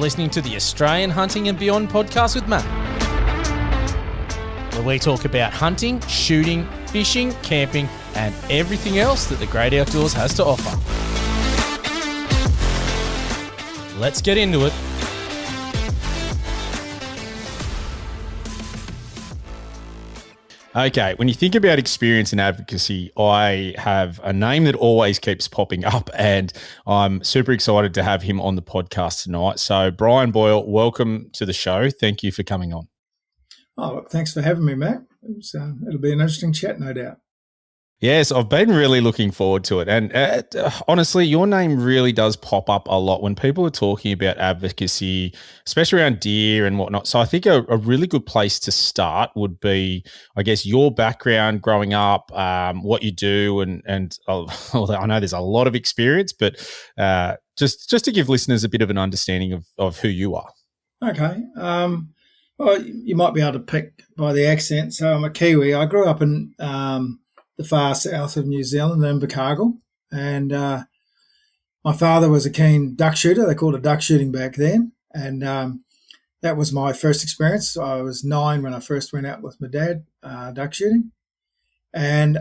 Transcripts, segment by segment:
listening to the Australian Hunting and Beyond podcast with Matt, where we talk about hunting, shooting, fishing, camping, and everything else that the great outdoors has to offer. Let's get into it. Okay, when you think about experience and advocacy, I have a name that always keeps popping up, and I'm super excited to have him on the podcast tonight. So, Brian Boyle, welcome to the show. Thank you for coming on. Oh, thanks for having me, Matt. It'll be an interesting chat, no doubt. Yes, I've been really looking forward to it. And honestly, your name really does pop up a lot when people are talking about advocacy, especially around deer and whatnot. So I think a really good place to start would be, I guess, your background growing up, what you do, and I know there's a lot of experience, but just to give listeners a bit of an understanding of who you are. Okay. Well, you might be able to pick by the accent. So I'm a Kiwi. I grew up in the far south of New Zealand in Invercargill, and my father was a keen duck shooter. They called it duck shooting back then, and that was my first experience. I was 9 when I first went out with my dad duck shooting, and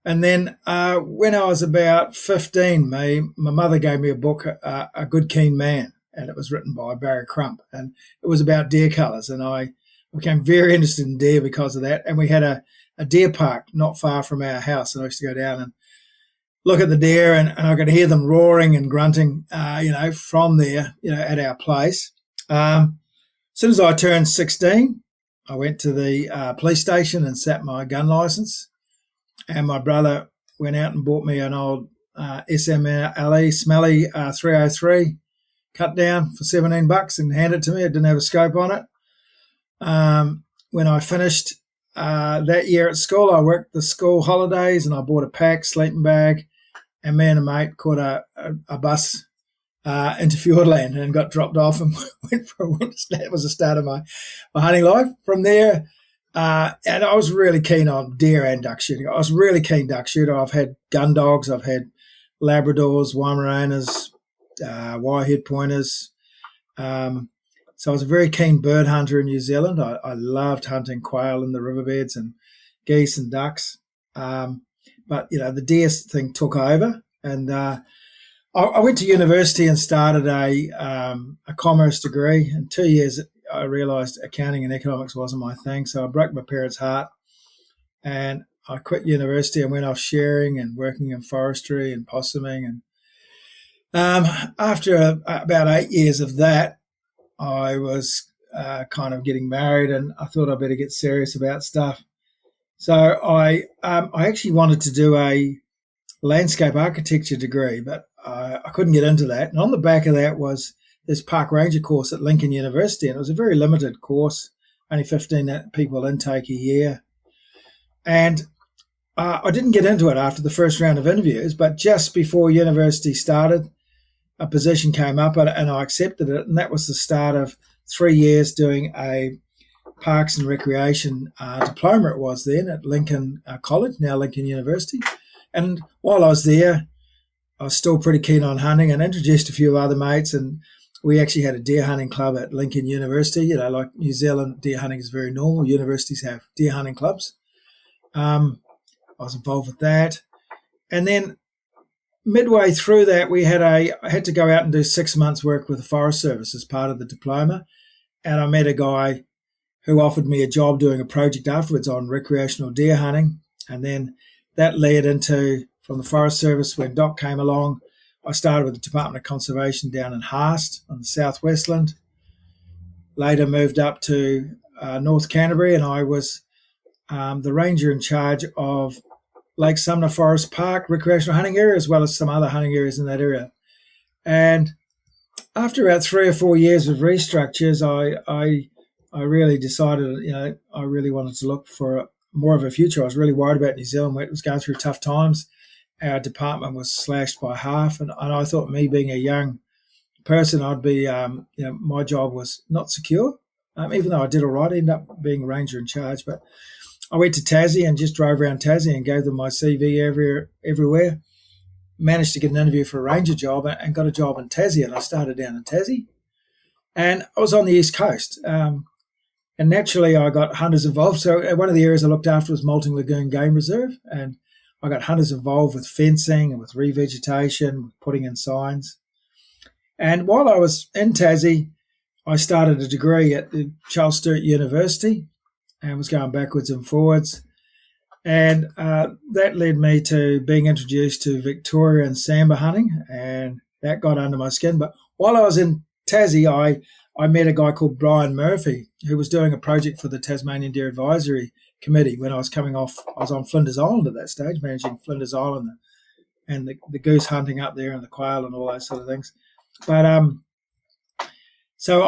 then when I was about 15, my mother gave me a book, A Good Keen Man, and it was written by Barry Crump, and it was about deer colours, and I became very interested in deer because of that. And we had a deer park not far from our house, and I used to go down and look at the deer, and I could hear them roaring and grunting, from there, at our place. As soon as I turned 16, I went to the police station and sat my gun licence, and my brother went out and bought me an old SMLE Smelly 303 cut down for $17 and handed it to me. It didn't have a scope on it. When I finished that year at school, I worked the school holidays, and I bought a pack, sleeping bag, and me and a mate caught a bus into Fiordland and got dropped off and went for a winter. That was the start of my hunting life. From there, and I was really keen on deer and duck shooting. I was a really keen duck shooter. I've had gun dogs, I've had Labradors, Weimaraners, wirehead pointers. So I was a very keen bird hunter in New Zealand. I loved hunting quail in the riverbeds and geese and ducks. But, the deer thing took over. And I went to university and started a commerce degree. In 2 years, I realised accounting and economics wasn't my thing. So I broke my parents' heart. And I quit university and went off shearing and working in forestry and possuming. And after about 8 years of that, I was kind of getting married, and I thought I'd better get serious about stuff. So I actually wanted to do a landscape architecture degree, but I couldn't get into that. And on the back of that was this park ranger course at Lincoln University, and it was a very limited course, only 15 people intake a year. And I didn't get into it after the first round of interviews, but just before university started, a position came up and I accepted it, and that was the start of 3 years doing a Parks and Recreation diploma. It was then at Lincoln College, now Lincoln University. And while I was there, I was still pretty keen on hunting and introduced a few other mates, and we actually had a deer hunting club at Lincoln University. Like New Zealand, deer hunting is very normal. Universities have deer hunting clubs. I was involved with that. And then midway through that, I had to go out and do 6 months' work with the Forest Service as part of the diploma. And I met a guy who offered me a job doing a project afterwards on recreational deer hunting. And then that led into, from the Forest Service, when Doc came along, I started with the Department of Conservation down in Haast on the South Westland. Later moved up to North Canterbury, and I was the ranger in charge of Lake Sumner Forest Park recreational hunting area, as well as some other hunting areas in that area. And after about 3 or 4 years of restructures, I really decided, I really wanted to look for more of a future. I was really worried about New Zealand, where it was going through tough times. Our department was slashed by half, and I thought, me being a young person, I'd be, my job was not secure. Even though I did all right, I ended up being a ranger in charge, but I went to Tassie and just drove around Tassie and gave them my CV everywhere. Managed to get an interview for a ranger job and got a job in Tassie, and I started down in Tassie. And I was on the East Coast. And naturally, I got hunters involved. So one of the areas I looked after was Malting Lagoon Game Reserve. And I got hunters involved with fencing and with revegetation, with putting in signs. And while I was in Tassie, I started a degree at the Charles Sturt University and was going backwards and forwards. And that led me to being introduced to Victorian sambar hunting, and that got under my skin. But while I was in Tassie, I met a guy called Brian Murphy, who was doing a project for the Tasmanian Deer Advisory Committee when I was coming off. I was on Flinders Island at that stage, managing Flinders Island and the goose hunting up there and the quail and all those sort of things. But so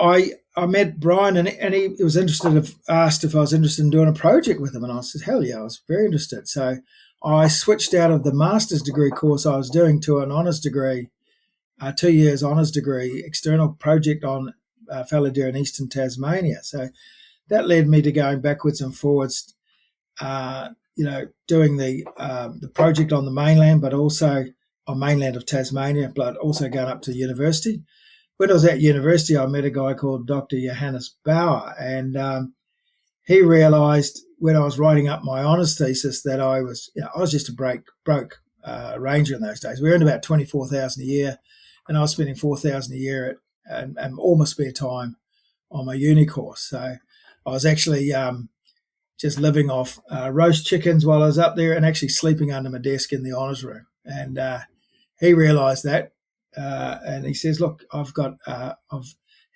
I met Brian, and he was interested. Asked if I was interested in doing a project with him, and I said, hell yeah, I was very interested. So I switched out of the master's degree course I was doing to an honours degree, 2 years honours degree, external project on fallow deer in eastern Tasmania. So that led me to going backwards and forwards, doing the project on the mainland, but also on mainland of Tasmania, but also going up to university. When I was at university, I met a guy called Dr. Johannes Bauer, and he realised when I was writing up my honours thesis that I was just a broke ranger in those days. We earned about $24,000 a year, and I was spending $4,000 a year and all my spare time on my uni course. So I was actually just living off roast chickens while I was up there, and actually sleeping under my desk in the honours room. And he realised that. And he says, look,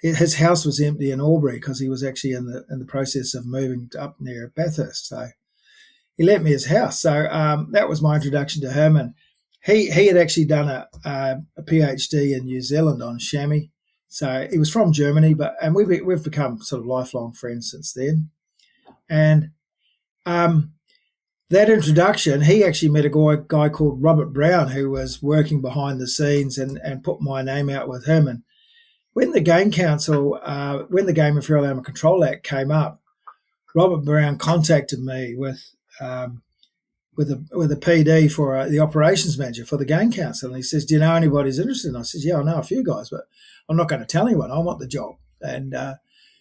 his house was empty in Albury because he was actually in the process of moving up near Bathurst. So he lent me his house. So that was my introduction to him. And he had actually done a PhD in New Zealand on chamois. So he was from Germany, and we've become sort of lifelong friends since then. And that introduction, he actually met a guy called Robert Brown, who was working behind the scenes and put my name out with him. And when the Game Council, when the Game and Feral Animal Control Act came up, Robert Brown contacted me with a PD for the operations manager for the Game Council. And he says, do you know anybody who's interested? And I says, yeah, I know a few guys, but I'm not going to tell anyone. I want the job. And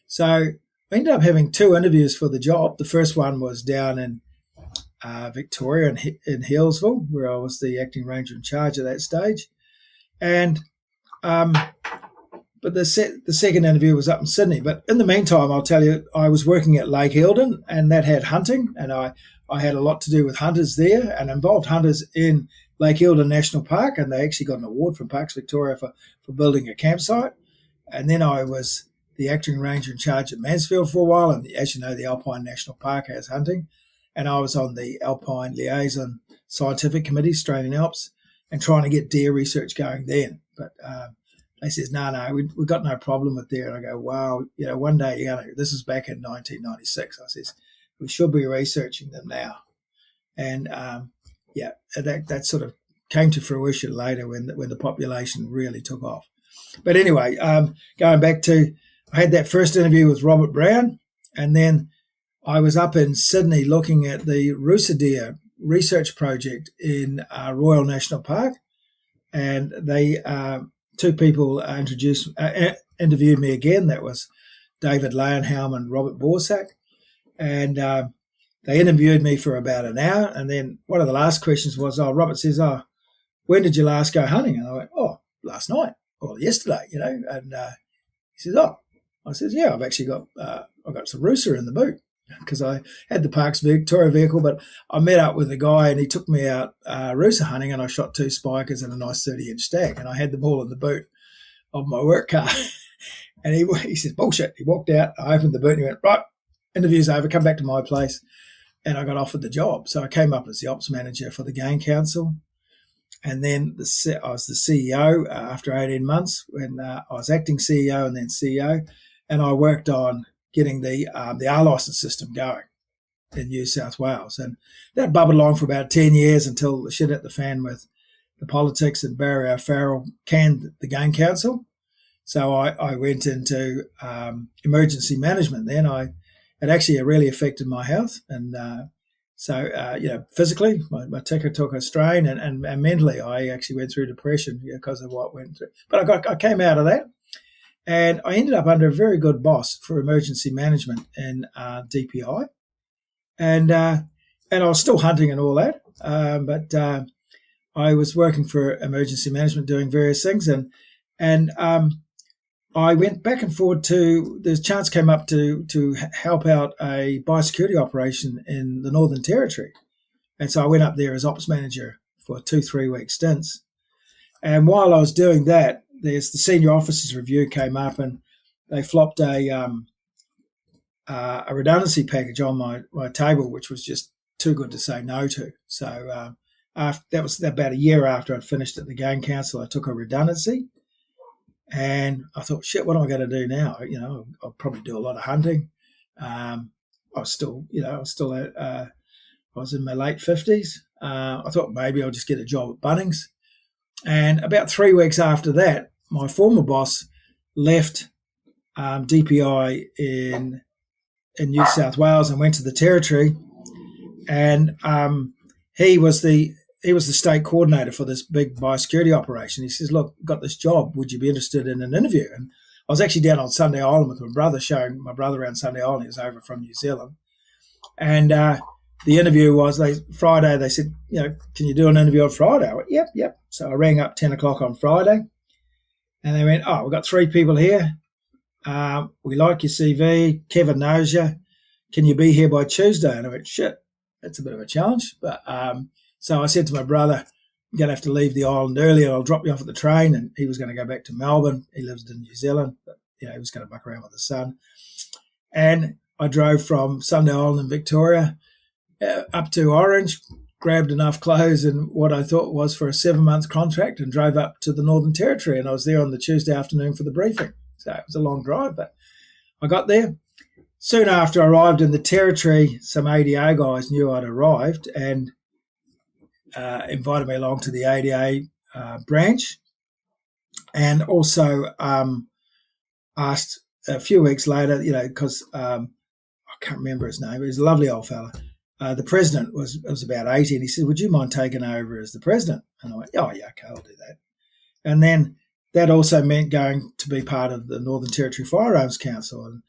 so I ended up having 2 interviews for the job. The first one was down in Victoria in Healesville, where I was the acting ranger in charge at that stage. And but the second interview was up in Sydney. But in the meantime, I'll tell you, I was working at Lake Eildon, and that had hunting, and I had a lot to do with hunters there and involved hunters in Lake Eildon National Park, and they actually got an award from Parks Victoria for building a campsite. And then I was the acting ranger in charge at Mansfield for a while, and as you know, the Alpine National Park has hunting. And I was on the Alpine Liaison Scientific Committee, Australian Alps, and trying to get deer research going then. But they says, no, we've got no problem with deer. And I go, wow, one day, this is back in 1996. I says, we should be researching them now. And that sort of came to fruition later when the population really took off. But anyway, going back to, I had that first interview with Robert Brown, and then I was up in Sydney looking at the Roosa Deer research project in Royal National Park, and they 2 people interviewed me again. That was David Leonhelm and Robert Borsak, and they interviewed me for about an hour. And then one of the last questions was, Robert says, when did you last go hunting? And I went, last night or yesterday, And he says, I says, yeah, I've actually got some Roosa in the boot, because I had the Parks Victoria vehicle, but I met up with a guy and he took me out Roosa hunting, and I shot 2 spikers and a nice 30-inch stack, and I had them all in the boot of my work car. And he said, bullshit. He walked out, I opened the boot, and he went, right, interview's over, come back to my place. And I got offered the job. So I came up as the ops manager for the Game Council. And then I was the CEO after 18 months, when I was acting CEO and then CEO. And I worked on getting the R licence system going in New South Wales. And that bubbled along for about 10 years until the shit hit the fan with the politics, and Barry O'Farrell canned the Game Council. So I went into emergency management then. It actually really affected my health. And physically, my ticker took a strain, and mentally I actually went through depression because of what I went through. But I came out of that. And I ended up under a very good boss for emergency management in DPI. And I was still hunting and all that. But I was working for emergency management doing various things. And I went back and forward the chance came up to help out a biosecurity operation in the Northern Territory. And so I went up there as ops manager for 2-3 week stints. And while I was doing that, the senior officers review came up and they flopped a redundancy package on my table, which was just too good to say no to. So that was about a year after I'd finished at the Game Council. I took a redundancy, and I thought, shit, what am I going to do now? I'll probably do a lot of hunting. I was in my late 50s. I thought maybe I'll just get a job at Bunnings. And about 3 weeks after that, my former boss left DPI in New South Wales and went to the Territory. And he was the state coordinator for this big biosecurity operation. He says, look, got this job. Would you be interested in an interview? And I was actually down on Sunday Island with my brother, showing my brother around Sunday Island. He was over from New Zealand. And the interview was Friday. They said, can you do an interview on Friday? I went, yep. So I rang up 10 o'clock on Friday. And they went, we've got 3 people here. We like your CV. Kevin knows you. Can you be here by Tuesday? And I went, shit, that's a bit of a challenge. But so I said to my brother, I'm going to have to leave the island early. I'll drop you off at the train. And he was going to go back to Melbourne. He lives in New Zealand, but he was going to muck around with the son. And I drove from Sunday Island in Victoria up to Orange, grabbed enough clothes and what I thought was for a 7-month contract, and drove up to the Northern Territory. And I was there on the Tuesday afternoon for the briefing. So it was a long drive, but I got there. Soon after I arrived in the Territory, some ADA guys knew I'd arrived and invited me along to the ADA branch, and also asked a few weeks later, because I can't remember his name. He was a lovely old fella. The president was about 80, and he said, would you mind taking over as the president? And I went, oh, yeah, okay, I'll do that. And then that also meant going to be part of the Northern Territory Firearms Council. And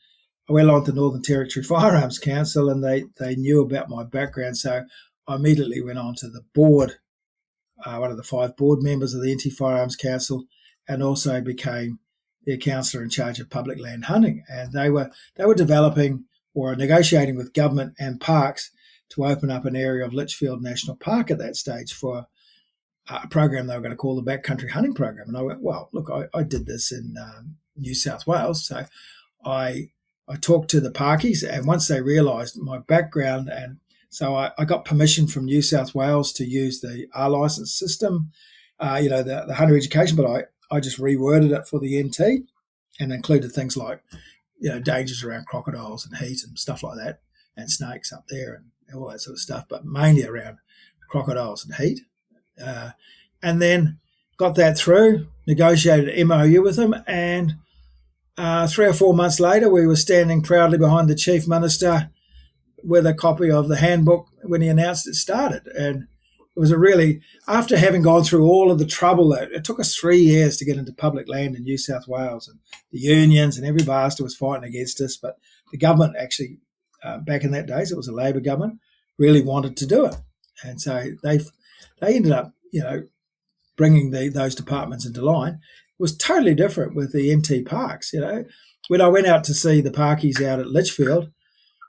I went along to the Northern Territory Firearms Council, and they knew about my background. So I immediately went on to the board, one of the 5 board members of the NT Firearms Council, and also became their councillor in charge of public land hunting. And they were developing or negotiating with government and parks to open up an area of Litchfield National Park at that stage for a program they were going to call the Backcountry Hunting Program. And I went, well, look, I did this in New South Wales. So I talked to the parkies, and once they realised my background, and so I got permission from New South Wales to use the R licence system, the hunter education, but I just reworded it for the NT and included things like, dangers around crocodiles and heat and stuff like that, and snakes up there and all that sort of stuff, but mainly around crocodiles and heat. And then got that through, negotiated an MOU with them, and 3 or 4 months later, we were standing proudly behind the Chief Minister with a copy of the handbook when he announced it started. And it was after having gone through all of the trouble, it took us 3 years to get into public land in New South Wales, and the unions and every bastard was fighting against us. But the government actually, back in that days, it was a Labor government, really wanted to do it. And so they ended up, bringing those departments into line. It was totally different with the NT parks. When I went out to see the parkies out at Litchfield,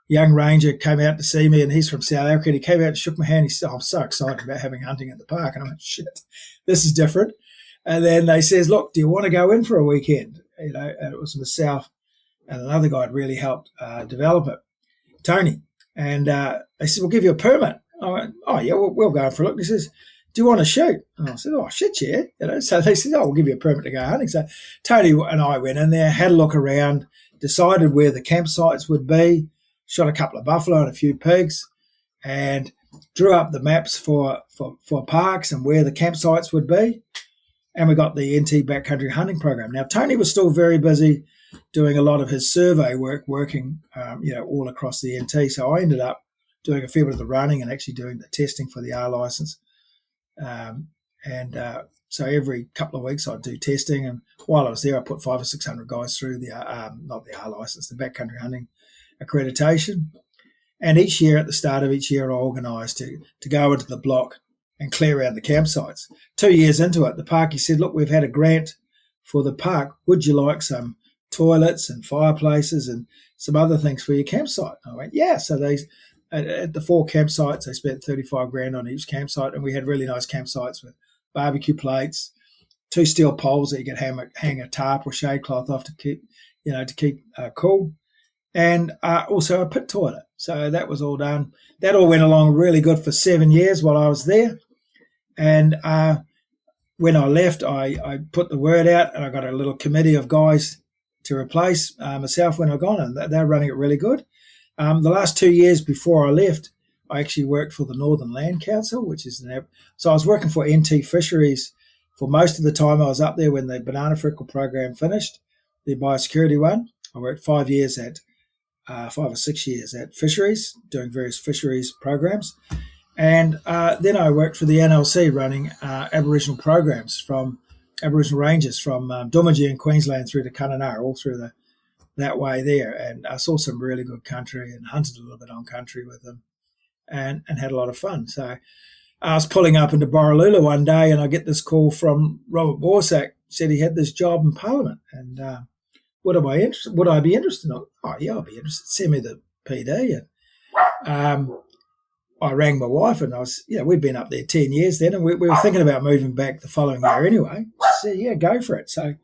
young ranger came out to see me, and he's from South Africa. And he came out and shook my hand. He said, I'm so excited about having hunting at the park. And I went, shit, this is different. And then they says, look, do you want to go in for a weekend? And it was myself and another guy had really helped develop it, Tony. And they said, we'll give you a permit. I went, oh, yeah, we'll go for a look. And he says, do you want to shoot? And I said, oh, shit, yeah. So they said, oh, we'll give you a permit to go hunting. So Tony and I went in there, had a look around, decided where the campsites would be, shot a couple of buffalo and a few pigs, and drew up the maps for parks and where the campsites would be. And we got the NT Backcountry Hunting Program. Now, Tony was still very busy doing a lot of his survey work, working, all across the NT. So I ended up doing a fair bit of the running and actually doing the testing for the R licence. And So every couple of weeks I'd do testing, and while I was there, I put 500 or 600 guys through the not the R license, the backcountry hunting accreditation. And each year, at the start of each year, I organised to go into the block and clear out the campsites. 2 years into it, the parkie said, "Look, we've had a grant for the park. Would you like some toilets and fireplaces and some other things for your campsite?" I went, "Yeah." So at the 4 campsites, they spent 35 grand on each campsite, and we had really nice campsites with barbecue plates, 2 steel poles that you could hang a tarp or shade cloth off to keep cool, and also a pit toilet. So that was all done. That all went along really good for 7 years while I was there. And when I left, I put the word out, and I got a little committee of guys to replace myself when I gone, and they're running it really good. The last 2 years before I left, I actually worked for the Northern Land Council, which is so I was working for NT Fisheries for most of the time I was up there when the banana frickle program finished, the biosecurity one. I worked 5 or 6 years at Fisheries, doing various fisheries programs. And then I worked for the NLC running Aboriginal programs from Aboriginal ranges from Doomadgee in Queensland through to Kununurra, all through that way there. And I saw some really good country and hunted a little bit on country with them and had a lot of fun. So I was pulling up into Borroloola one day, and I get this call from Robert Borsak, said he had this job in Parliament, and would I be interested? Oh, yeah, I'll be interested. Send me the PD. And I rang my wife, and we'd been up there 10 years then, and we were thinking about moving back the following year anyway. She said, yeah, go for it. So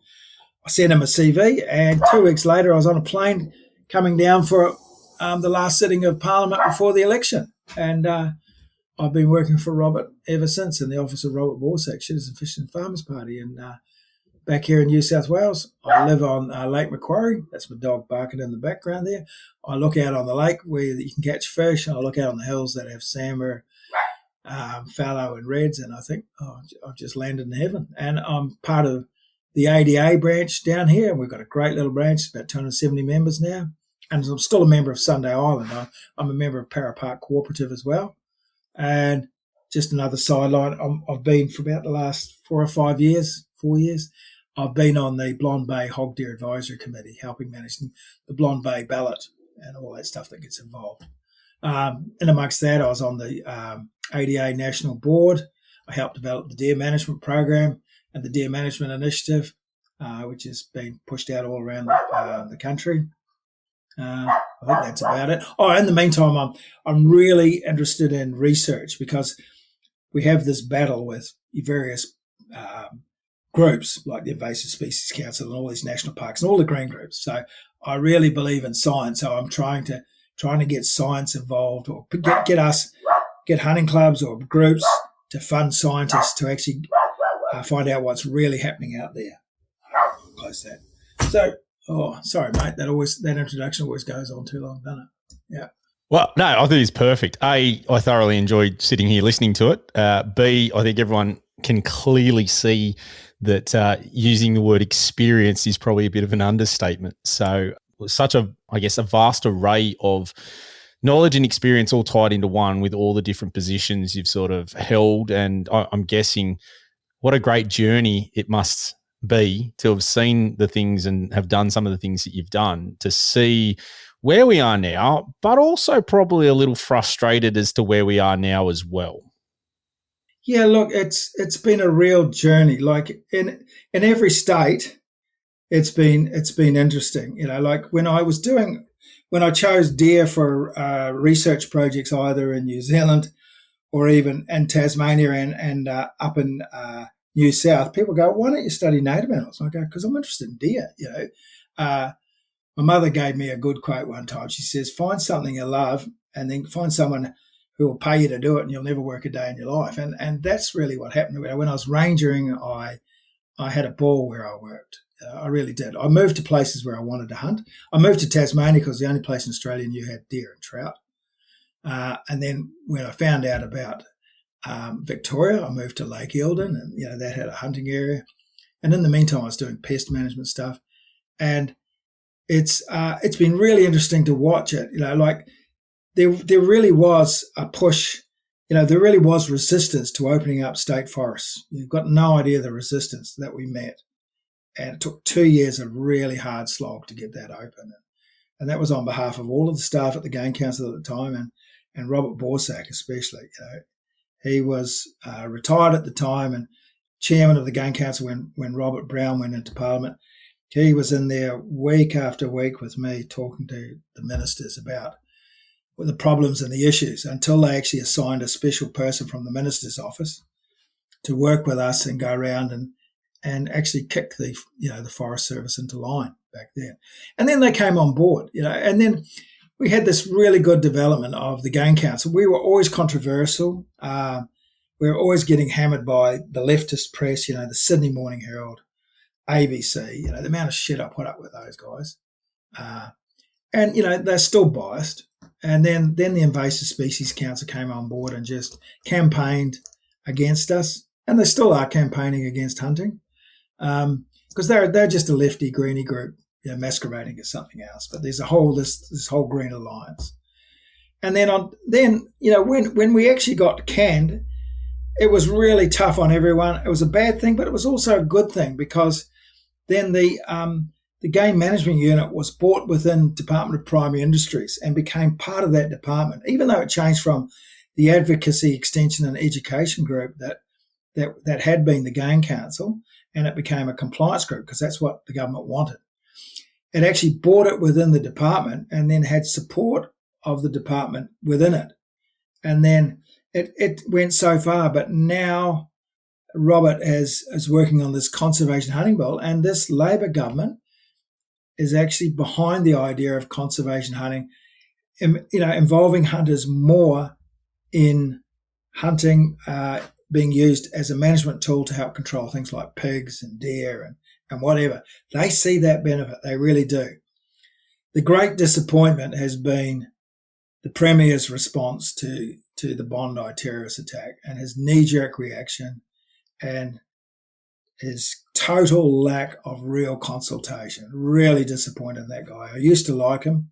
I sent him a CV, and 2 weeks later I was on a plane coming down for the last sitting of Parliament before the election. And I've been working for Robert ever since in the office of Robert Borsak, Citizen Fishing and Farmers Party, and back here in New South Wales. I live on Lake Macquarie. That's my dog barking in the background there. I look out on the lake where you can catch fish, and I look out on the hills that have sambar, fallow and reds, and I think, I've just landed in heaven. And I'm part of the ADA branch down here. We've got a great little branch, about 270 members now. And I'm still a member of Sunday Island. I'm a member of Para Park Cooperative as well. And just another sideline, I've been for about the last 4 years, I've been on the Blonde Bay Hog Deer Advisory Committee, helping manage the Blonde Bay ballot and all that stuff that gets involved. And amongst that, I was on the ADA National Board. I helped develop the Deer Management Program and the Deer Management Initiative, which has been pushed out all around the country. I think that's about it. In the meantime, I'm really interested in research, because we have this battle with various groups like the Invasive Species Council and all these national parks and all the green groups. So I really believe in science. So I'm trying to get science involved, or get hunting clubs or groups to fund scientists to actually find out what's really happening out there. Close that. So. Oh, sorry, mate. That introduction always goes on too long, doesn't it? Yeah. Well, no, I think it's perfect. A, I thoroughly enjoyed sitting here listening to it. B, I think everyone can clearly see that using the word experience is probably a bit of an understatement. So such a vast array of knowledge and experience all tied into one, with all the different positions you've sort of held. And I'm guessing what a great journey it must be to have seen the things and have done some of the things that you've done, to see where we are now, but also probably a little frustrated as to where we are now as well. Yeah, look, it's been a real journey. Like in every state, it's been interesting. Like when I chose deer for research projects, either in New Zealand or even in Tasmania and up in New South, people go, why don't you study native animals? And I go, because I'm interested in deer. My mother gave me a good quote one time. She says, find something you love, and then find someone who will pay you to do it, and you'll never work a day in your life. And that's really what happened. When I was rangering, I had a ball where I worked. I really did. I moved to places where I wanted to hunt. I moved to Tasmania because the only place in Australia I knew had deer and trout. And then when I found out about Victoria, I moved to Lake Eildon, and that had a hunting area. And in the meantime, I was doing pest management stuff, and it's been really interesting to watch it. Like there really was a push there really was resistance to opening up state forests. You've got no idea the resistance that we met. And it took 2 years of really hard slog to get that open. And that was on behalf of all of the staff at the Game Council at the time, and Robert Borsak especially. He was retired at the time and chairman of the Game Council when Robert Brown went into Parliament. He was in there week after week with me talking to the ministers about the problems and the issues until they actually assigned a special person from the minister's office to work with us and go around and actually kick the Forest Service into line back then. And then they came on board, and then we had this really good development of the Game Council. We were always controversial. We were always getting hammered by the leftist press, the Sydney Morning Herald, ABC, the amount of shit I put up with those guys. And they're still biased. And then the Invasive Species Council came on board and just campaigned against us. And they still are campaigning against hunting. Because they're just a lefty greenie group, masquerading as something else. But there's this whole Green Alliance, and then when we actually got canned, it was really tough on everyone. It was a bad thing, but it was also a good thing because then the game management unit was brought within Department of Primary Industries and became part of that department, even though it changed from the Advocacy, Extension and Education group that had been the Game Council, and it became a compliance group because that's what the government wanted. It actually brought it within the department and then had support of the department within it. And then it went so far, but now Robert is working on this conservation hunting bill, and this Labor government is actually behind the idea of conservation hunting, involving hunters more in hunting, being used as a management tool to help control things like pigs and deer and whatever. They see that benefit. They really do. The great disappointment has been the Premier's response to the Bondi terrorist attack and his knee-jerk reaction and his total lack of real consultation. Really disappointed in that guy. I used to like him.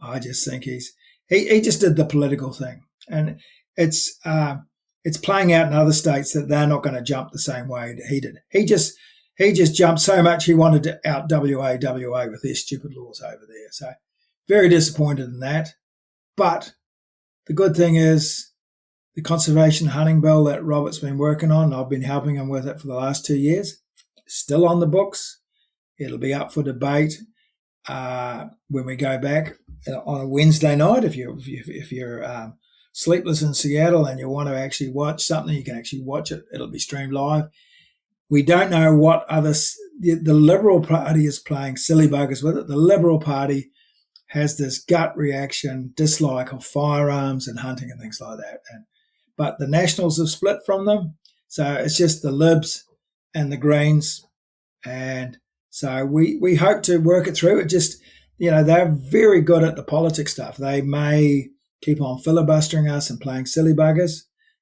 I just think he just did the political thing. And it's playing out in other states that they're not going to jump the same way that he did. He just jumped so much he wanted to out WA with their stupid laws over there. So very disappointed in that. But the good thing is the conservation hunting bill that Robert's been working on, I've been helping him with it for the last 2 years, still on the books. It'll be up for debate when we go back on a Wednesday night. If you're sleepless in Seattle and you want to actually watch something, you can actually watch it. It'll be streamed live. We don't know what the Liberal Party is playing silly buggers with it. The Liberal Party has this gut reaction, dislike of firearms and hunting and things like that. But the Nationals have split from them. So it's just the Libs and the Greens. And so we hope to work it through. It just, they're very good at the politics stuff. They may keep on filibustering us and playing silly buggers.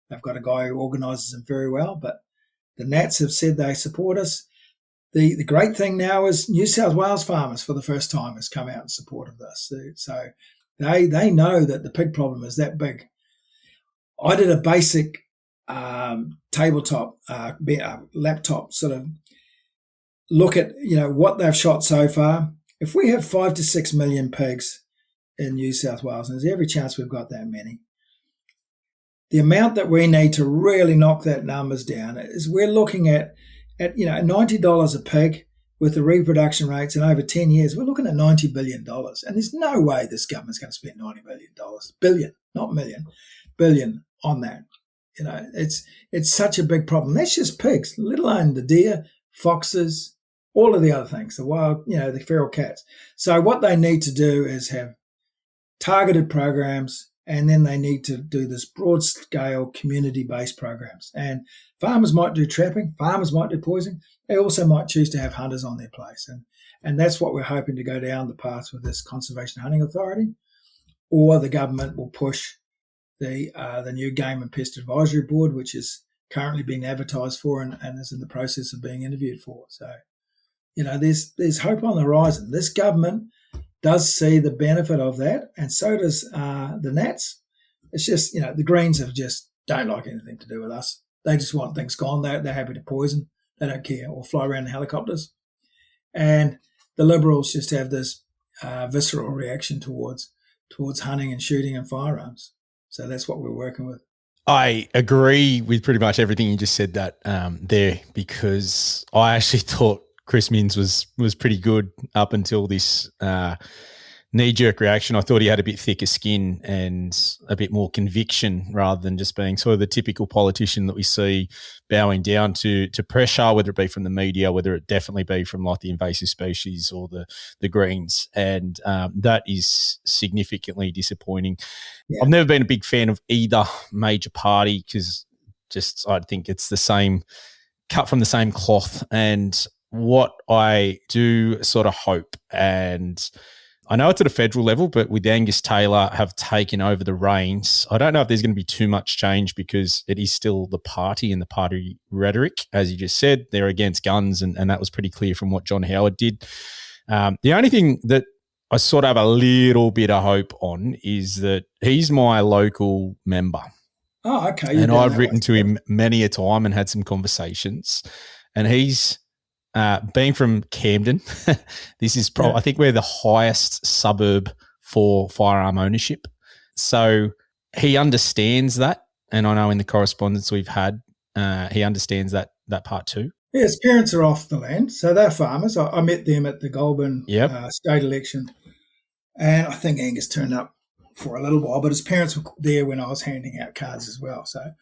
They've got a guy who organises them very well, but the Nats have said they support us. The great thing now is New South Wales farmers for the first time has come out in support of this. So they know that the pig problem is that big. I did a basic tabletop, laptop sort of look at, what they've shot so far. If we have 5 to 6 million pigs in New South Wales, and there's every chance we've got that many, the amount that we need to really knock that numbers down is we're looking at $90 a pig with the reproduction rates in over 10 years. We're looking at $90 billion. And there's no way this government's going to spend $90 billion. Billion, not million, billion on that. It's such a big problem. That's just pigs, let alone the deer, foxes, all of the other things, the wild, the feral cats. So what they need to do is have targeted programs, and then they need to do this broad-scale community-based programs. And farmers might do trapping, farmers might do poisoning. They also might choose to have hunters on their place. And that's what we're hoping to go down the path with this Conservation Hunting Authority. Or the government will push the new Game and Pest Advisory Board, which is currently being advertised for and is in the process of being interviewed for. So, there's hope on the horizon. This government does see the benefit of that, and so does the Nats. It's just, the Greens have just don't like anything to do with us. They just want things gone. They're happy to poison. They don't care, or fly around in helicopters. And the Liberals just have this visceral reaction towards hunting and shooting and firearms. So that's what we're working with. I agree with pretty much everything you just said there, because I actually thought Chris Minns was pretty good up until this knee-jerk reaction. I thought he had a bit thicker skin and a bit more conviction rather than just being sort of the typical politician that we see bowing down to pressure, whether it be from the media, whether it definitely be from like the invasive species or the Greens. And that is significantly disappointing. Yeah. I've never been a big fan of either major party because I think it's the same, cut from the same cloth. And what I do sort of hope, and I know it's at a federal level, but with Angus Taylor have taken over the reins, I don't know if there's going to be too much change because it is still the party and the party rhetoric. As you just said, they're against guns, and that was pretty clear from what John Howard did. The only thing that I sort of have a little bit of hope on is that he's my local member. Oh, okay. And I've written to him many a time and had some conversations, and he's being from Camden, this is probably, I think we're the highest suburb for firearm ownership. So he understands that. And I know in the correspondence we've had, he understands that part too. Yeah, his parents are off the land. So they're farmers. I met them at the Goulburn state election. And I think Angus turned up for a little while, but his parents were there when I was handing out cards as well. So,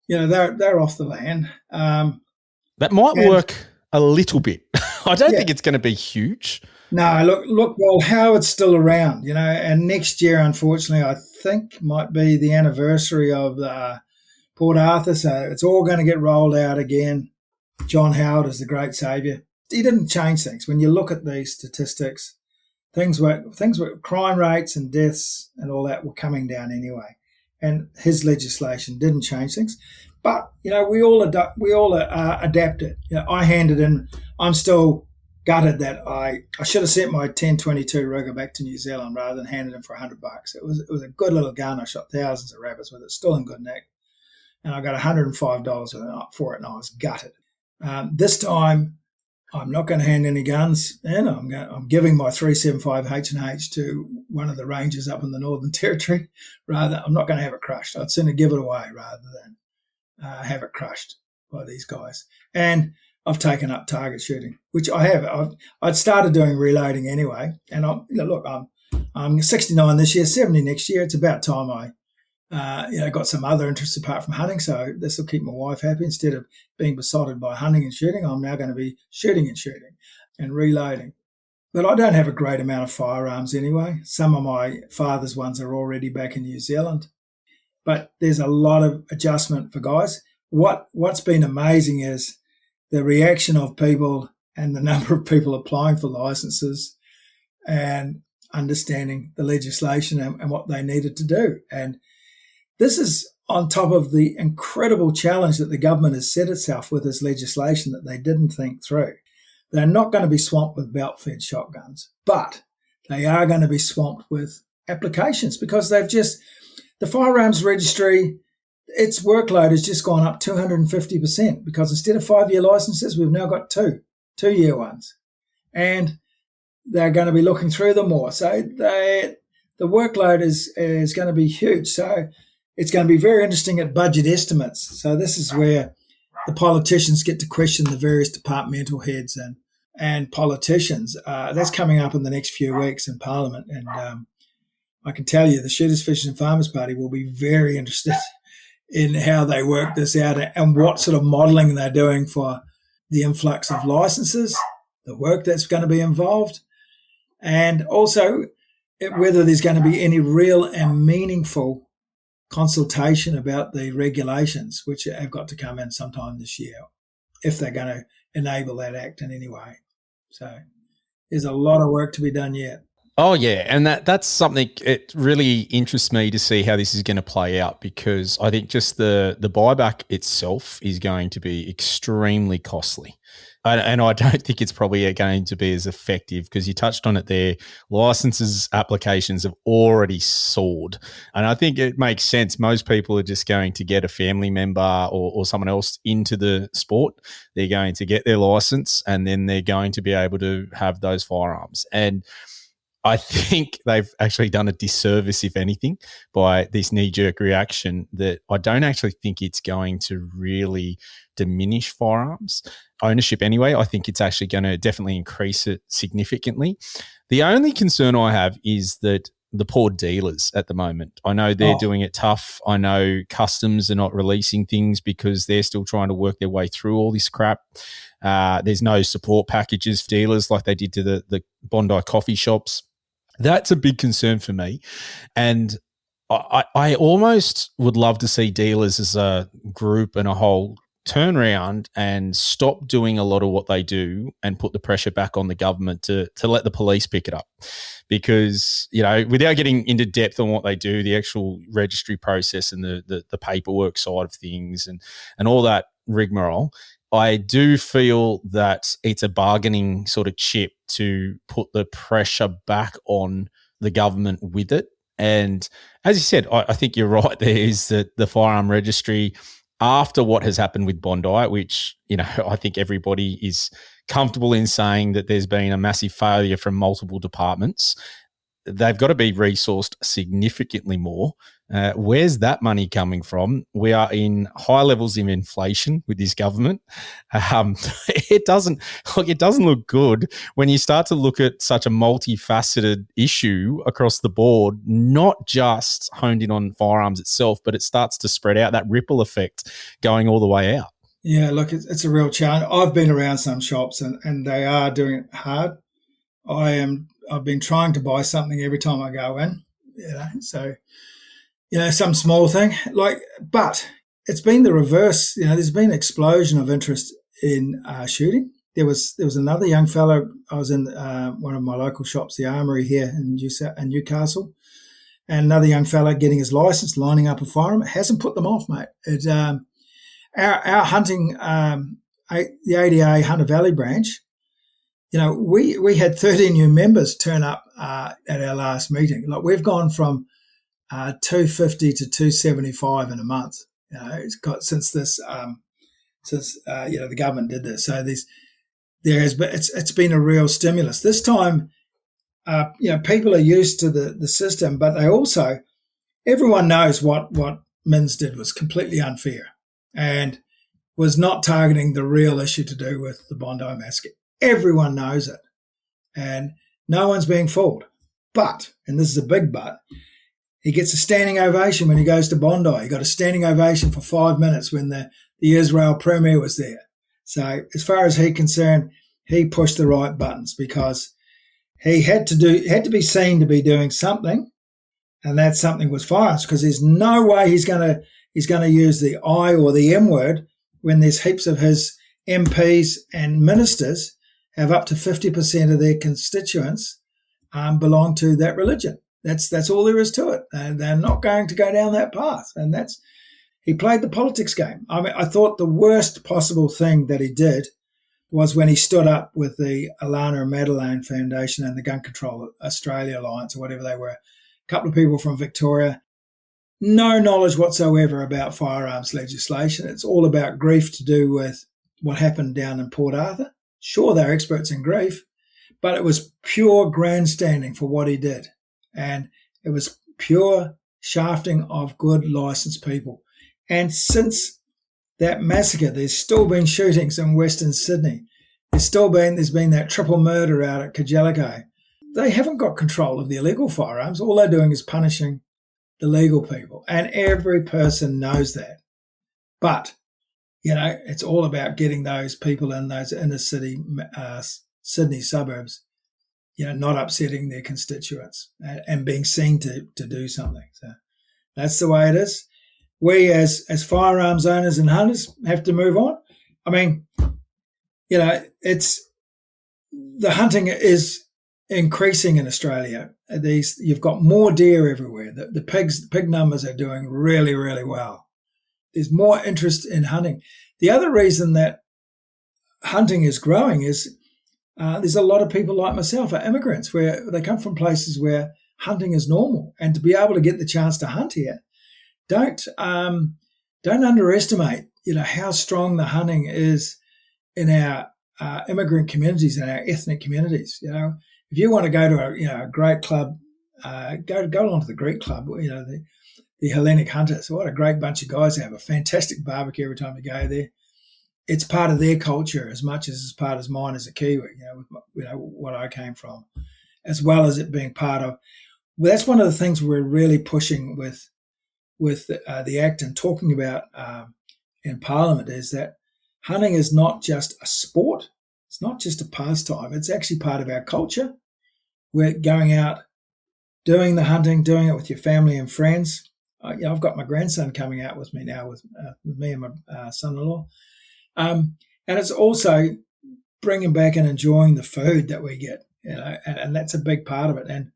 they're off the land. That might work a little bit. I don't think it's going to be huge. No, look. Well, Howard's still around, and next year, unfortunately, I think might be the anniversary of Port Arthur, so it's all going to get rolled out again. John Howard is the great saviour. He didn't change things. When you look at these statistics, things were crime rates and deaths and all that were coming down anyway, and his legislation didn't change things. But, we all adapted. I handed in, I'm still gutted that I should have sent my 1022 Ruger back to New Zealand rather than handed in for $100. It was a good little gun. I shot thousands of rabbits with it, still in good nick. And I got $105 for it, and I was gutted. This time, I'm not going to hand any guns in. I'm giving my 375 H&H to one of the rangers up in the Northern Territory. I'm not going to have it crushed. I'd sooner give it away rather than have it crushed by these guys. And I've taken up target shooting, which I have. I'd started doing reloading anyway. And I'm 69 this year, 70 next year. It's about time I got some other interests apart from hunting. So this will keep my wife happy. Instead of being besotted by hunting and shooting, I'm now going to be shooting and reloading. But I don't have a great amount of firearms anyway. Some of my father's ones are already back in New Zealand. But there's a lot of adjustment for guys. What's been amazing is the reaction of people and the number of people applying for licenses and understanding the legislation and what they needed to do. And this is on top of the incredible challenge that the government has set itself with this legislation that they didn't think through. They're not going to be swamped with belt-fed shotguns, but they are going to be swamped with applications because the firearms registry, its workload has just gone up 250% because instead of 5-year licenses, we've now got 2-year ones. And they're going to be looking through them more. So the workload is going to be huge. So it's going to be very interesting at budget estimates. So this is where the politicians get to question the various departmental heads and politicians. That's coming up in the next few weeks in Parliament. And I can tell you the Shooters, Fishers and Farmers Party will be very interested in how they work this out and what sort of modelling they're doing for the influx of licenses, the work that's going to be involved, and also whether there's going to be any real and meaningful consultation about the regulations, which have got to come in sometime this year, if they're going to enable that act in any way. So there's a lot of work to be done yet. Oh yeah, and that's something. It really interests me to see how this is going to play out, because I think just the buyback itself is going to be extremely costly, and I don't think it's probably going to be as effective, because you touched on it there. Licenses applications have already soared, and I think it makes sense. Most people are just going to get a family member or someone else into the sport. They're going to get their license, and then they're going to be able to have those firearms. And I think they've actually done a disservice, if anything, by this knee-jerk reaction, that I don't actually think it's going to really diminish firearms ownership anyway. I think it's actually going to definitely increase it significantly. The only concern I have is that the poor dealers at the moment, I know they're doing it tough. I know customs are not releasing things because they're still trying to work their way through all this crap. There's no support packages for dealers like they did to the Bondi coffee shops. That's a big concern for me. And I almost would love to see dealers as a group and a whole turn around and stop doing a lot of what they do and put the pressure back on the government to let the police pick it up. Because, you know, without getting into depth on what they do, the actual registry process and the paperwork side of things and all that rigmarole, I do feel that it's a bargaining sort of chip to put the pressure back on the government with it. And as you said, I think you're right. There is the firearm registry, after what has happened with Bondi, which, you know, I think everybody is comfortable in saying that there's been a massive failure from multiple departments. They've got to be resourced significantly more. Where's that money coming from? We are in high levels of inflation with this government. It doesn't look good when you start to look at such a multifaceted issue across the board, not just honed in on firearms itself, but it starts to spread out, that ripple effect going all the way out. Yeah, look, it's a real challenge. I've been around some shops and they are doing it hard. I've been trying to buy something every time I go in, you know, so, you know, some small thing but it's been the reverse. You know, there's been an explosion of interest in shooting. There was another young fellow. I was in one of my local shops, the Armory here in Newcastle, and another young fellow getting his license, lining up a firearm. It hasn't put them off, mate. It, our hunting, the ADA Hunter Valley branch, you know, we had 30 new members turn up at our last meeting. Like, we've gone from 250 to 275 in a month. You know, it's got since you know, the government did this. So it's been a real stimulus. This time, you know, people are used to the system, but everyone knows what Minns did was completely unfair and was not targeting the real issue to do with the Bondi massacre. Everyone knows it, and no one's being fooled. But, and this is a big but, he gets a standing ovation when he goes to Bondi. He got a standing ovation for 5 minutes when the Israel Premier was there. So as far as he's concerned, he pushed the right buttons because he had to be seen to be doing something, and that something was firearms, because there's no way he's going to use the I or the M word when there's heaps of his MPs and ministers have up to 50% of their constituents belong to that religion. That's all there is to it. And they're not going to go down that path. And he played the politics game. I mean, I thought the worst possible thing that he did was when he stood up with the Alana and Madeleine Foundation and the Gun Control Australia Alliance, or whatever they were, a couple of people from Victoria, no knowledge whatsoever about firearms legislation. It's all about grief to do with what happened down in Port Arthur. Sure, they're experts in grief, but it was pure grandstanding for what he did. And it was pure shafting of good licensed people. And since that massacre, there's still been shootings in Western Sydney. There's been that triple murder out at Kajalako. They haven't got control of the illegal firearms. All they're doing is punishing the legal people. And every person knows that. But, you know, it's all about getting those people in those inner city Sydney suburbs, you know, not upsetting their constituents and being seen to do something. So that's the way it is. We as firearms owners and hunters have to move on. I mean, you know, the hunting is increasing in Australia. You've got more deer everywhere. The pig numbers are doing really, really well. There's more interest in hunting. The other reason that hunting is growing is there's a lot of people like myself are immigrants where they come from places where hunting is normal, and to be able to get the chance to hunt here, don't underestimate how strong the hunting is in our immigrant communities and our ethnic communities. If you want to go to a great club, go along to the Greek club. The Hellenic Hunters. What a great bunch of guys. They have a fantastic barbecue every time you go there. It's part of their culture as much as it's part of mine as a Kiwi, with what I came from, as well as it being part of. Well, that's one of the things we're really pushing with the Act and talking about in Parliament, is that hunting is not just a sport. It's not just a pastime. It's actually part of our culture. We're going out, doing the hunting, doing it with your family and friends. I've got my grandson coming out with me now, with me and my son-in-law. And it's also bringing back and enjoying the food that we get, and that's a big part of it. And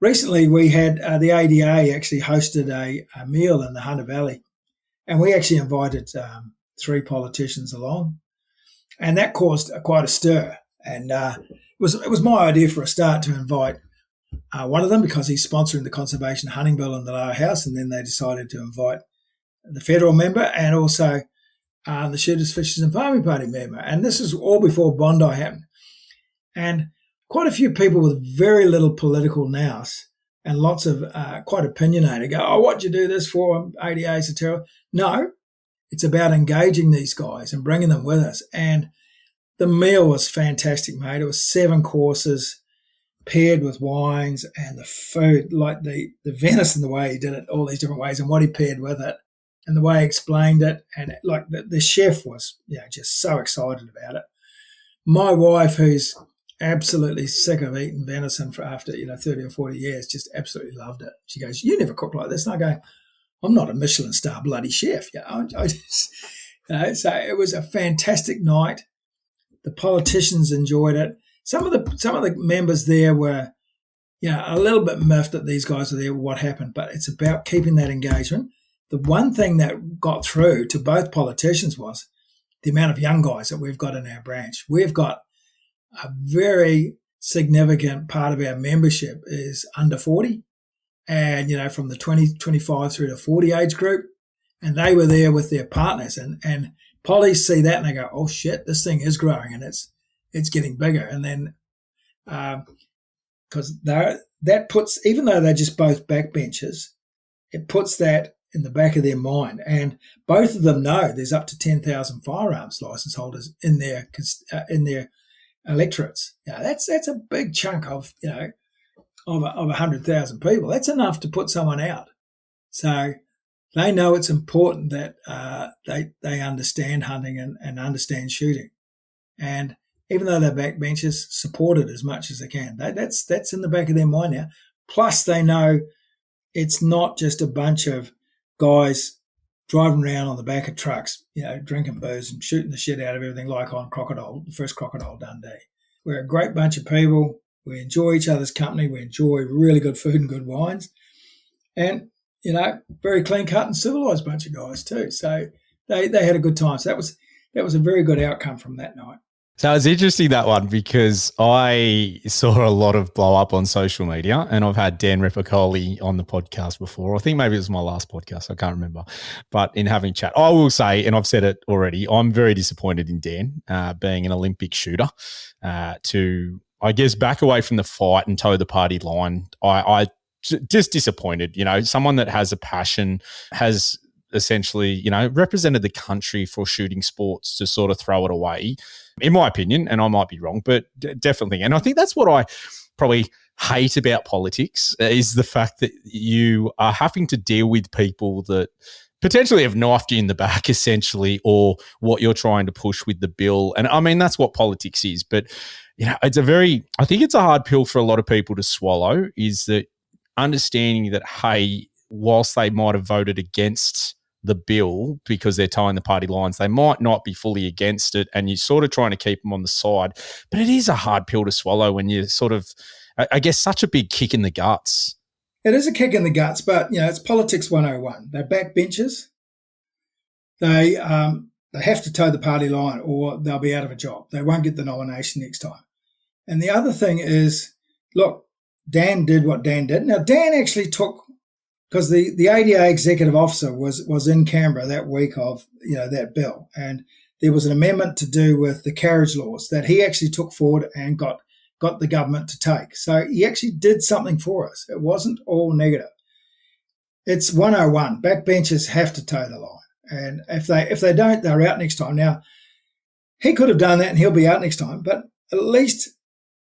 recently we had the ADA actually hosted a meal in the Hunter Valley, and we actually invited 3 politicians along, and that caused quite a stir. And it was my idea for a start to invite one of them, because he's sponsoring the Conservation Hunting Bill in the Lower House, and then they decided to invite the federal member and also the Shooters, Fishers and Farming Party member. And this is all before Bondi happened. And quite a few people with very little political nous and lots of quite opinionated go, "Oh, what'd you do this for? ADA's a terror." No, it's about engaging these guys and bringing them with us. And the meal was fantastic, mate. It was 7 courses paired with wines, and the food, like the venison, the way he did it, all these different ways, and what he paired with it, and the way he explained it, and like the chef was, just so excited about it. My wife, who's absolutely sick of eating venison for after 30 or 40 years, just absolutely loved it. She goes, "You never cook like this." And I go, "I'm not a Michelin star bloody chef." I just, so it was a fantastic night. The politicians enjoyed it. Some of the members there were, a little bit miffed that these guys were there, what happened, but it's about keeping that engagement. The one thing that got through to both politicians was the amount of young guys that we've got in our branch. We've got a very significant part of our membership is under 40, and, from the 20, 25 through to 40 age group, and they were there with their partners, and pollies see that and they go, "Oh shit, this thing is growing and it's getting bigger." And then, because that puts, even though they're just both backbenchers, it puts that in the back of their mind. And both of them know there's up to 10,000 firearms license holders in their electorates. That's a big chunk of 100,000 people. That's enough to put someone out. So they know it's important that they understand hunting and understand shooting. And even though they're backbenchers, support it as much as they can. That's in the back of their mind now. Plus, they know it's not just a bunch of guys driving around on the back of trucks, drinking booze and shooting the shit out of everything, like on the first Crocodile Dundee. We're a great bunch of people. We enjoy each other's company. We enjoy really good food and good wines. And, very clean-cut and civilised bunch of guys too. So they had a good time. So that was a very good outcome from that night. So it's interesting, that one, because I saw a lot of blow up on social media, and I've had Dan Repicoli on the podcast before. I think maybe it was my last podcast. I can't remember. But in having chat, I will say, and I've said it already, I'm very disappointed in Dan being an Olympic shooter to, I guess, back away from the fight and toe the party line. I just disappointed, someone that has a passion, has essentially, represented the country for shooting sports, to sort of throw it away, in my opinion, and I might be wrong, but definitely. And I think that's what I probably hate about politics, is the fact that you are having to deal with people that potentially have knifed you in the back, essentially, or what you're trying to push with the bill. And I mean, that's what politics is. But, I think it's a hard pill for a lot of people to swallow, is that understanding that, hey, whilst they might have voted against the bill because they're towing the party lines, they might not be fully against it, and you're sort of trying to keep them on the side. But it is a hard pill to swallow when you're sort of I guess, such a big kick in the guts. It is a kick in the guts, but, it's politics 101. They're backbenchers. They have to toe the party line or they'll be out of a job. They won't get the nomination next time. And the other thing is, look, Dan did what Dan did. Now, Dan actually took, because the ADA executive officer was in Canberra that week of, that bill. And there was an amendment to do with the carriage laws that he actually took forward and got the government to take. So he actually did something for us. It wasn't all negative. It's 101. Backbenchers have to toe the line. And if they don't, they're out next time. Now, he could have done that and he'll be out next time, but at least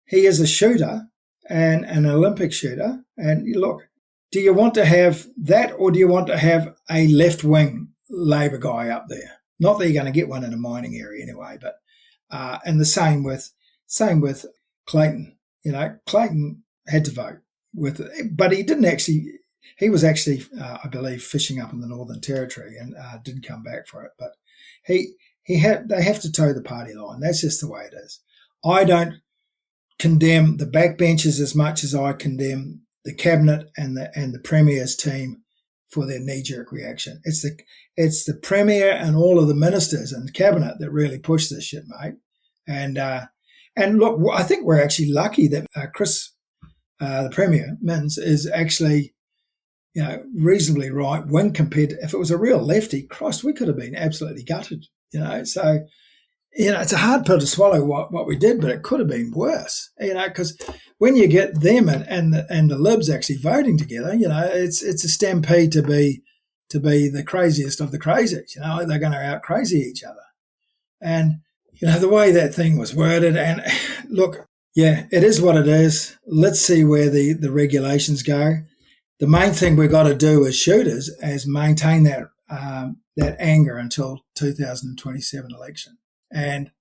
he is a shooter and an Olympic shooter. And look, do you want to have that or do you want to have a left-wing Labor guy up there? Not that you're going to get one in a mining area anyway, but and the same with Clayton. Clayton had to vote but he didn't actually. He was actually, I believe, fishing up in the Northern Territory and didn't come back for it. But they have to toe the party line. That's just the way it is. I don't condemn the backbenchers as much as I condemn the cabinet and the premier's team for their knee-jerk reaction. It's the premier and all of the ministers and cabinet that really push this shit, mate. And look, I think we're actually lucky that Chris, the premier, Minns, is actually reasonably right wing compared to, if it was a real lefty, Christ, we could have been absolutely gutted, So, it's a hard pill to swallow what we did, but it could have been worse, because when you get them and the Libs actually voting together, it's a stampede to be the craziest of the crazies. They're going to out crazy each other, and the way that thing was worded. And look, yeah, it is what it is. Let's see where the regulations go. The main thing we've got to do as shooters is maintain that anger until 2027 election and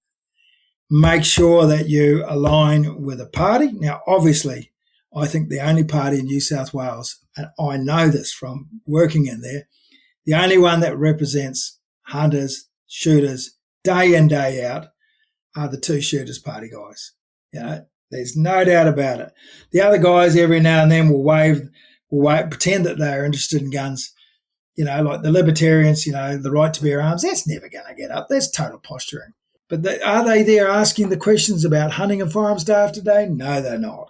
make sure that you align with a party. Now, obviously, I think the only party in New South Wales, and I know this from working in there, the only one that represents hunters, shooters, day in, day out, are the two Shooters Party guys. There's no doubt about it. The other guys every now and then will pretend that they're interested in guns, like the libertarians, the right to bear arms. That's never going to get up. That's total posturing. But are they there asking the questions about hunting and firearms day after day? No, they're not.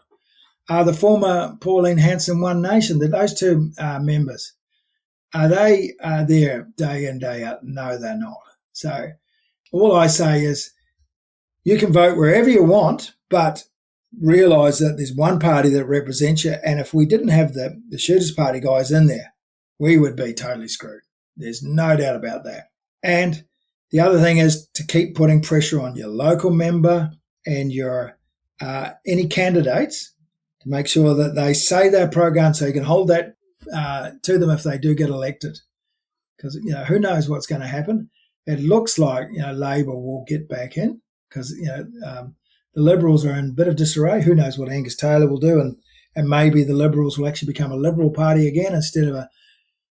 Are the former Pauline Hanson One Nation, those two members, are they there day in, day out? No, they're not. So all I say is you can vote wherever you want, but realise that there's one party that represents you, and if we didn't have the Shooters Party guys in there, we would be totally screwed. There's no doubt about that. And the other thing is to keep putting pressure on your local member and your any candidates to make sure that they say they're pro-gun, so you can hold that to them if they do get elected. Because who knows what's going to happen. It looks like Labor will get back in because the Liberals are in a bit of disarray. Who knows what Angus Taylor will do, and maybe the Liberals will actually become a Liberal Party again instead of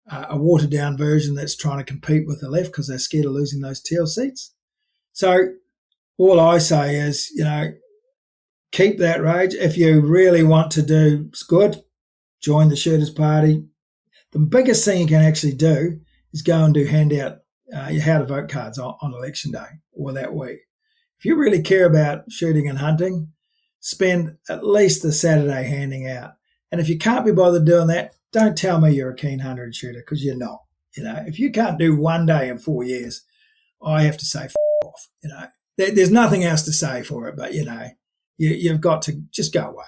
a watered-down version that's trying to compete with the left because they're scared of losing those teal seats. So all I say is, keep that rage. If you really want to do good, join the Shooters Party. The biggest thing you can actually do is go and hand out your how to vote cards on election day or that week. If you really care about shooting and hunting, spend at least the Saturday handing out. And if you can't be bothered doing that, don't tell me you're a keen hunter and shooter, because you're not. If you can't do one day in 4 years, I have to say f*** off. There's nothing else to say for it, but you've got to just go away.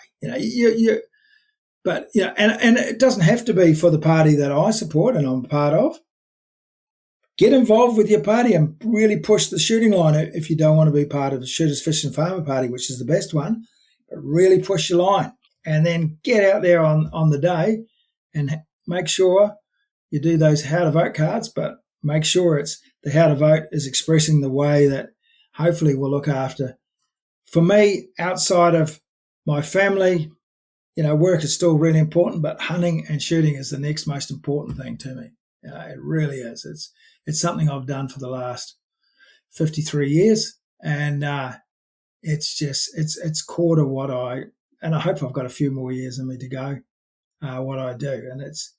But and it doesn't have to be for the party that I support and I'm part of. Get involved with your party and really push the shooting line if you don't want to be part of the Shooters, Fish and Farmer Party, which is the best one. But really push your line and then get out there on the day and make sure you do those how to vote cards, but make sure it's the how to vote is expressing the way that hopefully will look after. For me, outside of my family, work is still really important, but hunting and shooting is the next most important thing to me. It really is. It's something I've done for the last 53 years, and it's core to what I and I hope I've got a few more years in me to go, what I do. And it's,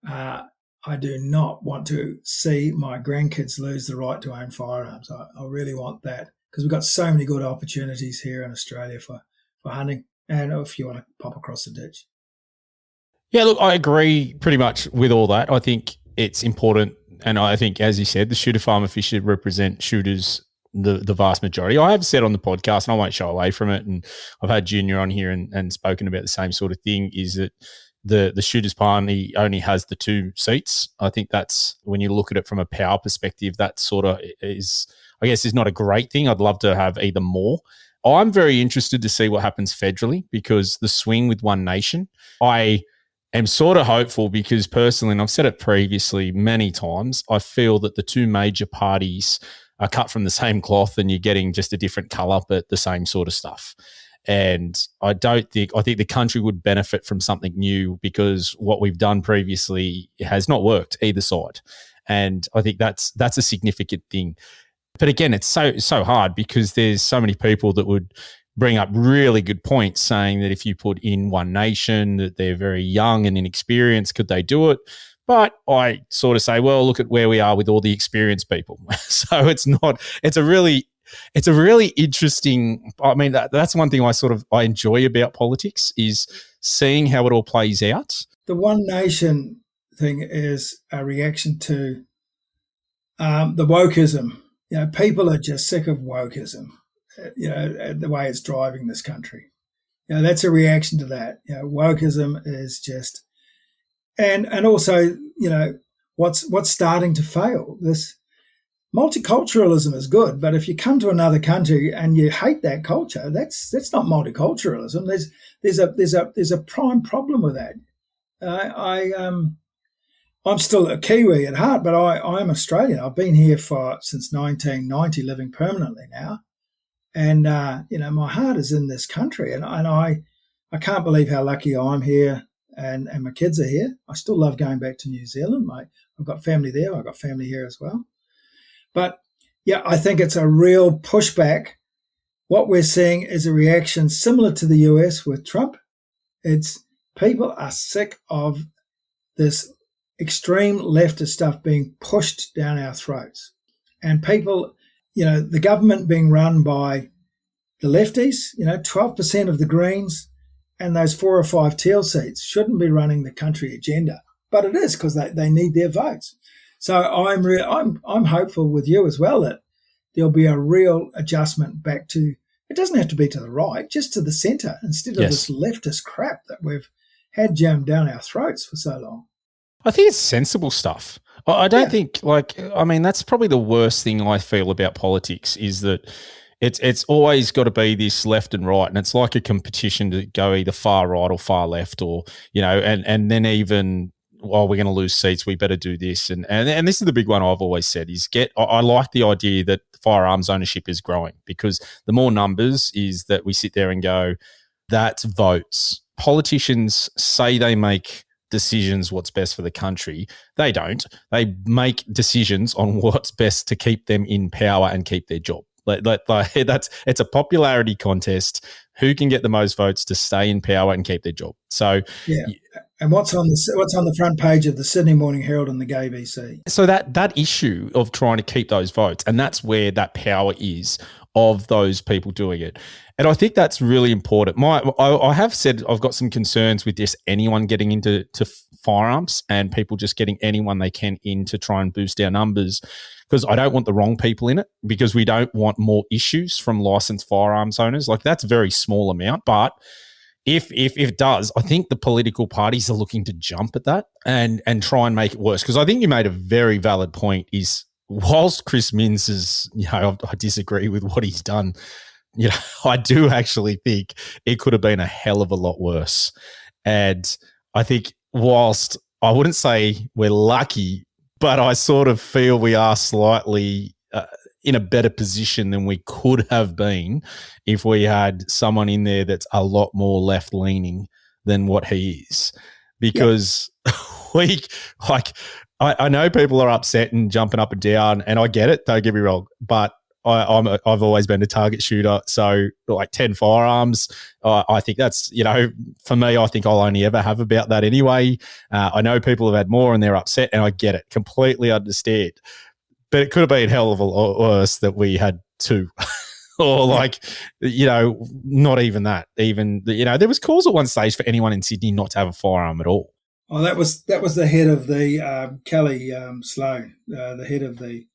I do not want to see my grandkids lose the right to own firearms. I really want that, because we've got so many good opportunities here in Australia for hunting, and if you want to pop across the ditch. Yeah, look, I agree pretty much with all that. I think it's important, and I think, as you said, the shooter farmer fish should represent shooters the vast majority. I have said on the podcast, and I won't shy away from it, and I've had Junior on here and spoken about the same sort of thing, is that the shooters party only has the 2 seats. I think that's, when you look at it from a power perspective, that sort of is, I guess, is not a great thing. I'd love to have either more. I'm very interested to see what happens federally, because the swing with One Nation, I am sort of hopeful, because personally, and I've said it previously many times, I feel that the 2 major parties are cut from the same cloth, and you're getting just a different colour, but the same sort of stuff. And I think the country would benefit from something new, because what we've done previously has not worked either side. And I think that's a significant thing. But again, it's so hard, because there's so many people that would bring up really good points, saying that if you put in One Nation, that they're very young and inexperienced, could they do it? But I sort of say, well, look at where we are with all the experienced people. So it's a really interesting, I mean, that's one thing I enjoy about politics, is seeing how it all plays out. The One Nation thing is a reaction to the wokeism. People are just sick of wokeism, the way it's driving this country. That's a reaction to that. Wokeism is just, and also, what's starting to fail. This multiculturalism is good, but if you come to another country and you hate that culture, that's not multiculturalism. There's a prime problem with that. I'm still a Kiwi at heart, but I'm Australian. I've been here since 1990, living permanently now, and my heart is in this country, and I can't believe how lucky I'm here, and my kids are here. I still love going back to New Zealand. I've got family there. I've got family here as well. But yeah, I think it's a real pushback. What we're seeing is a reaction similar to the US with Trump. It's people are sick of this extreme leftist stuff being pushed down our throats. And people, the government being run by the lefties, 12% of the Greens and those 4 or 5 Teal seats shouldn't be running the country agenda. But it is, because they need their votes. So I'm hopeful with you as well that there'll be a real adjustment back to, it doesn't have to be to the right, just to the centre, instead of this leftist crap that we've had jammed down our throats for so long. I think it's sensible stuff. I don't think, that's probably the worst thing I feel about politics, is that it's always got to be this left and right, and it's like a competition to go either far right or far left, or, and then even, we're going to lose seats, we better do this. And this is the big one I've always said, is I like the idea that firearms ownership is growing, because the more numbers is that we sit there and go, that's votes. Politicians say they make decisions what's best for the country. They don't. They make decisions on what's best to keep them in power and keep their job. It's a popularity contest. Who can get the most votes to stay in power and keep their job? So yeah. And what's on the front page of the Sydney Morning Herald and the Gay BC? So that issue of trying to keep those votes, and that's where that power is of those people doing it. And I think that's really important. I have said I've got some concerns with just anyone getting into firearms, and people just getting anyone they can in to try and boost our numbers, because I don't want the wrong people in it, because we don't want more issues from licensed firearms owners. Like, that's a very small amount, but if it does, I think the political parties are looking to jump at that and try and make it worse. Because I think you made a very valid point, is whilst Chris Minns is, I disagree with what he's done, I do actually think it could have been a hell of a lot worse. And I think, whilst I wouldn't say we're lucky, but I sort of feel we are slightly in a better position than we could have been if we had someone in there that's a lot more left-leaning than what he is. Because I know people are upset and jumping up and down, and I get it, don't get me wrong, but I've always been a target shooter. So like 10 firearms, I think that's, for me, I think I'll only ever have about that anyway. I know people have had more and they're upset, and I get it, completely understand. But it could have been a hell of a lot worse that we had 2. Or not even that. Even, there was calls at one stage for anyone in Sydney not to have a firearm at all. Oh, that was the head of the Kelly Sloan, the head of the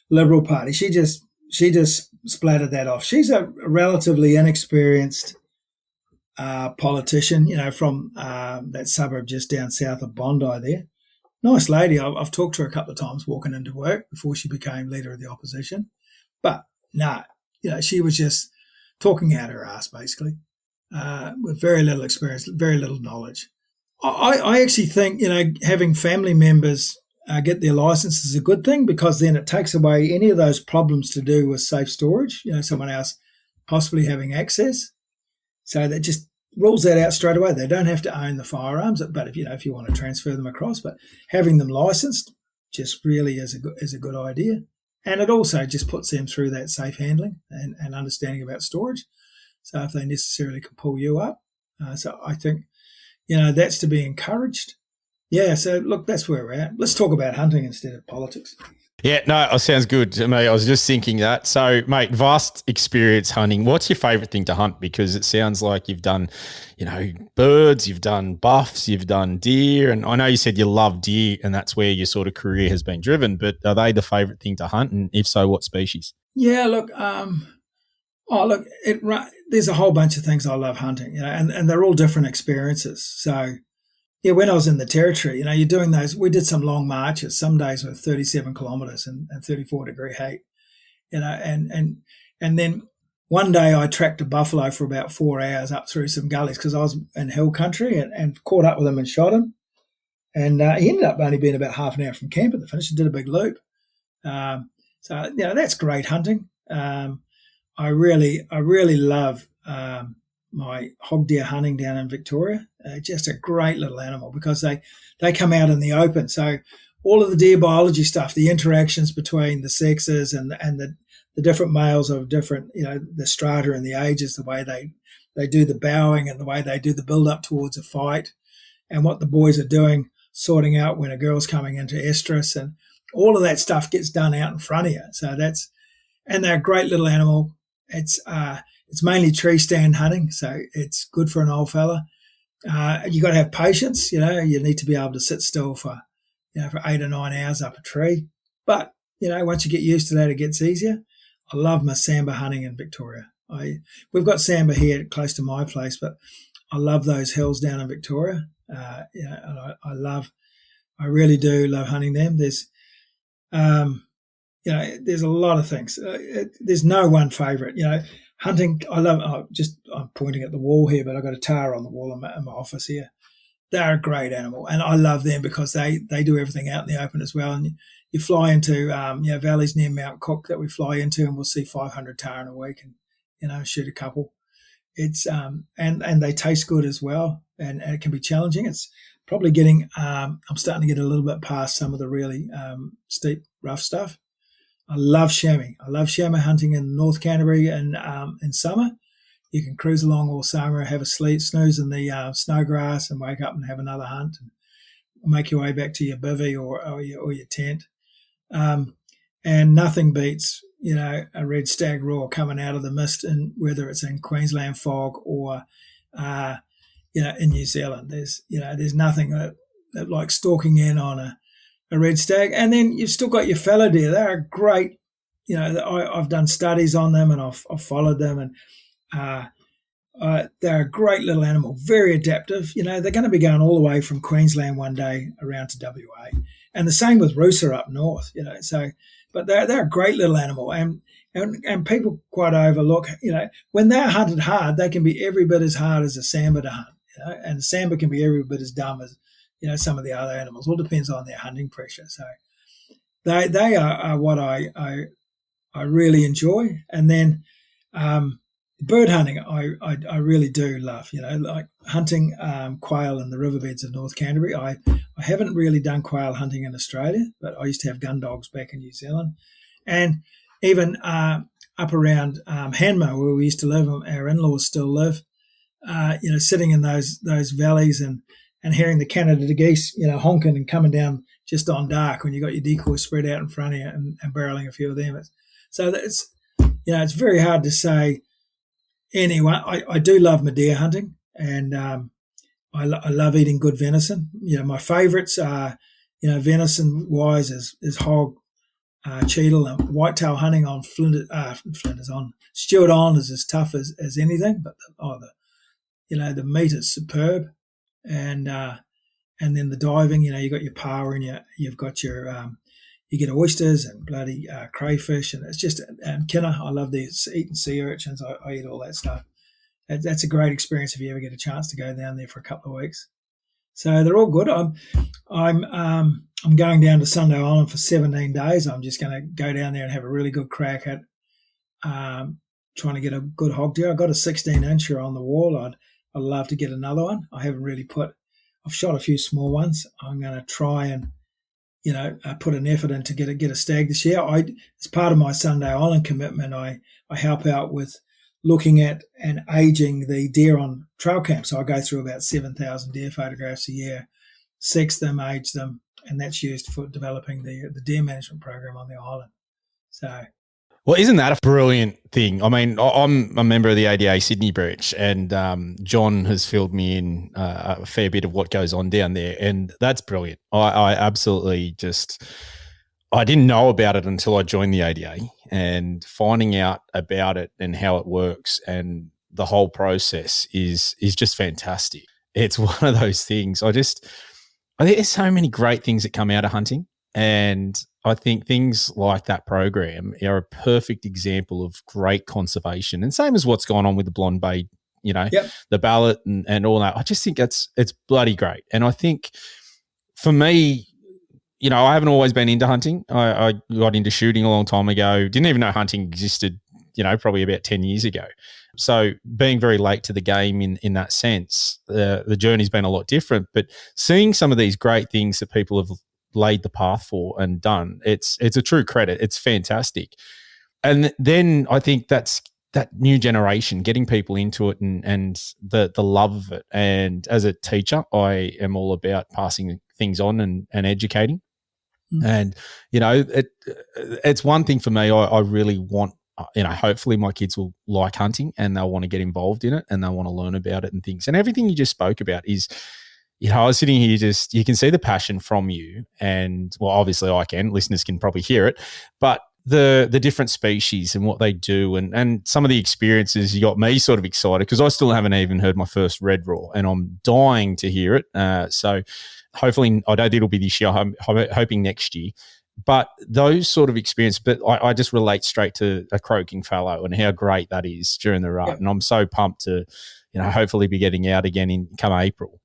Liberal Party. She just splattered that off. She's a relatively inexperienced politician, from that suburb just down south of Bondi there. Nice lady. I've talked to her a couple of times walking into work before she became leader of the opposition. But no, she was just talking out her ass, basically, with very little experience, very little knowledge. I actually think, having family members get their license is a good thing, because then it takes away any of those problems to do with safe storage, someone else possibly having access. So that just rules that out straight away. They don't have to own the firearms, but if you want to transfer them across, but having them licensed just really is a good idea. And it also just puts them through that safe handling and understanding about storage. So if they necessarily can pull you up. So I think, that's to be encouraged. Yeah, so look, that's where we're at. Let's talk about hunting instead of politics. Yeah, no, it sounds good to me. I was just thinking that. So, mate, vast experience hunting. What's your favourite thing to hunt? Because it sounds like you've done, birds, you've done buffs, you've done deer. And I know you said you love deer and that's where your sort of career has been driven. But are they the favourite thing to hunt? And if so, what species? Yeah, look, there's a whole bunch of things I love hunting, and they're all different experiences. So, yeah, when I was in the territory, you're doing those. We did some long marches. Some days were 37 kilometres and 34-degree heat, and then one day I tracked a buffalo for about 4 hours up through some gullies because I was in hill country and caught up with him and shot him. And he ended up only being about half an hour from camp at the finish. He did a big loop. So that's great hunting. I really love my hog deer hunting down in Victoria. Just a great little animal because they come out in the open. So all of the deer biology stuff, the interactions between the sexes and the different males of different, the strata and the ages, the way they do the bowing and the way they do the build up towards a fight, and what the boys are doing, sorting out when a girl's coming into estrus, and all of that stuff gets done out in front of you. So and they're a great little animal. It's mainly tree stand hunting, so it's good for an old fella. You got to have patience. You need to be able to sit still for 8 or 9 hours up a tree. But once you get used to that, it gets easier. I love my samba hunting in Victoria. We've got samba here close to my place, but I love those hills down in Victoria. And I really do love hunting them. There's a lot of things. There's no one favourite. Hunting, I'm pointing at the wall here, but I've got a tar on the wall in my office here. They're a great animal, and I love them because they do everything out in the open as well. And you fly into valleys near Mount Cook that we fly into, and we'll see 500 tar in a week, and shoot a couple. It's and they taste good as well, and it can be challenging. It's probably getting I'm starting to get a little bit past some of the really steep, rough stuff. I love chamois. I love chamois hunting in North Canterbury in summer. You can cruise along all summer, have a snooze in the snowgrass, and wake up and have another hunt, and make your way back to your bivvy or your tent. And nothing beats a red stag roar coming out of the mist, and whether it's in Queensland fog or in New Zealand. There's nothing that like stalking in on a red stag. And then you've still got your fallow deer. They're great. I've done studies on them, and I've followed them, and they're a great little animal, very adaptive. They're going to be going all the way from Queensland one day around to WA, and the same with Roosa up north. But they're a great little animal, and people quite overlook. When they're hunted hard, they can be every bit as hard as a samba to hunt. And the samba can be every bit as dumb as some of the other animals. All depends on their hunting pressure. So they are what I really enjoy. And then bird hunting, I really do love. Like hunting quail in the riverbeds of North Canterbury. I haven't really done quail hunting in Australia, but I used to have gun dogs back in New Zealand. And even up around Hanmer, where we used to live, our in-laws still live, sitting in those valleys and hearing the Canada geese, honking and coming down just on dark when you got your decoys spread out in front of you and barreling a few of them. It's very hard to say. Anyway, I do love my deer hunting, and I love eating good venison. My favourites are, venison-wise is hog, cheetle, and whitetail hunting on Flinders on Stewart Island is as tough as anything. But the meat is superb, and then the diving. You got your power and you've got your you get oysters and bloody crayfish, and it's just kinna. I love eating sea urchins. I eat all that stuff. That's a great experience if you ever get a chance to go down there for a couple of weeks. So they're all good. I'm going down to Sunday Island for 17 days. I'm just going to go down there and have a really good crack at trying to get a good hog deer. I got a 16-incher on the wall. I'd love to get another one. I haven't really I've shot a few small ones. I'm going to try and put an effort in to get a stag this year. As part of my Sunday Island commitment, I help out with looking at and aging the deer on trail camp. So I go through about 7,000 deer photographs a year, sex them, age them, and that's used for developing the deer management program on the island. So, well, isn't that a brilliant thing? I mean, I'm a member of the ADA Sydney branch, and John has filled me in a fair bit of what goes on down there, and that's brilliant. I absolutely I didn't know about it until I joined the ADA, and finding out about it and how it works and the whole process is just fantastic. It's one of those things. I think there's so many great things that come out of hunting, and I think things like that program are a perfect example of great conservation, and same as what's gone on with the Blonde Bay, the ballot and all that. I just think it's bloody great. And I think for me, I haven't always been into hunting. I got into shooting a long time ago. Didn't even know hunting existed, probably about 10 years ago. So being very late to the game in that sense, the journey's been a lot different. But seeing some of these great things that people have laid the path for and done, it's a true credit. It's fantastic. And then I think that's that new generation, getting people into it and the love of it. And as a teacher, I am all about passing things on and educating. And, it's one thing for me. I really want, hopefully my kids will like hunting and they'll want to get involved in it and they'll want to learn about it and things. And everything you just spoke about is, I was sitting here, you can see the passion from you. And, well, obviously listeners can probably hear it, but the different species and what they do and some of the experiences, you got me sort of excited because I still haven't even heard my first red raw and I'm dying to hear it. So hopefully, I don't think it'll be this year. I'm hoping next year. But those sort of experiences, but I just relate straight to a croaking fallow and how great that is during the rut. Yep. And I'm so pumped to, hopefully be getting out again in come April.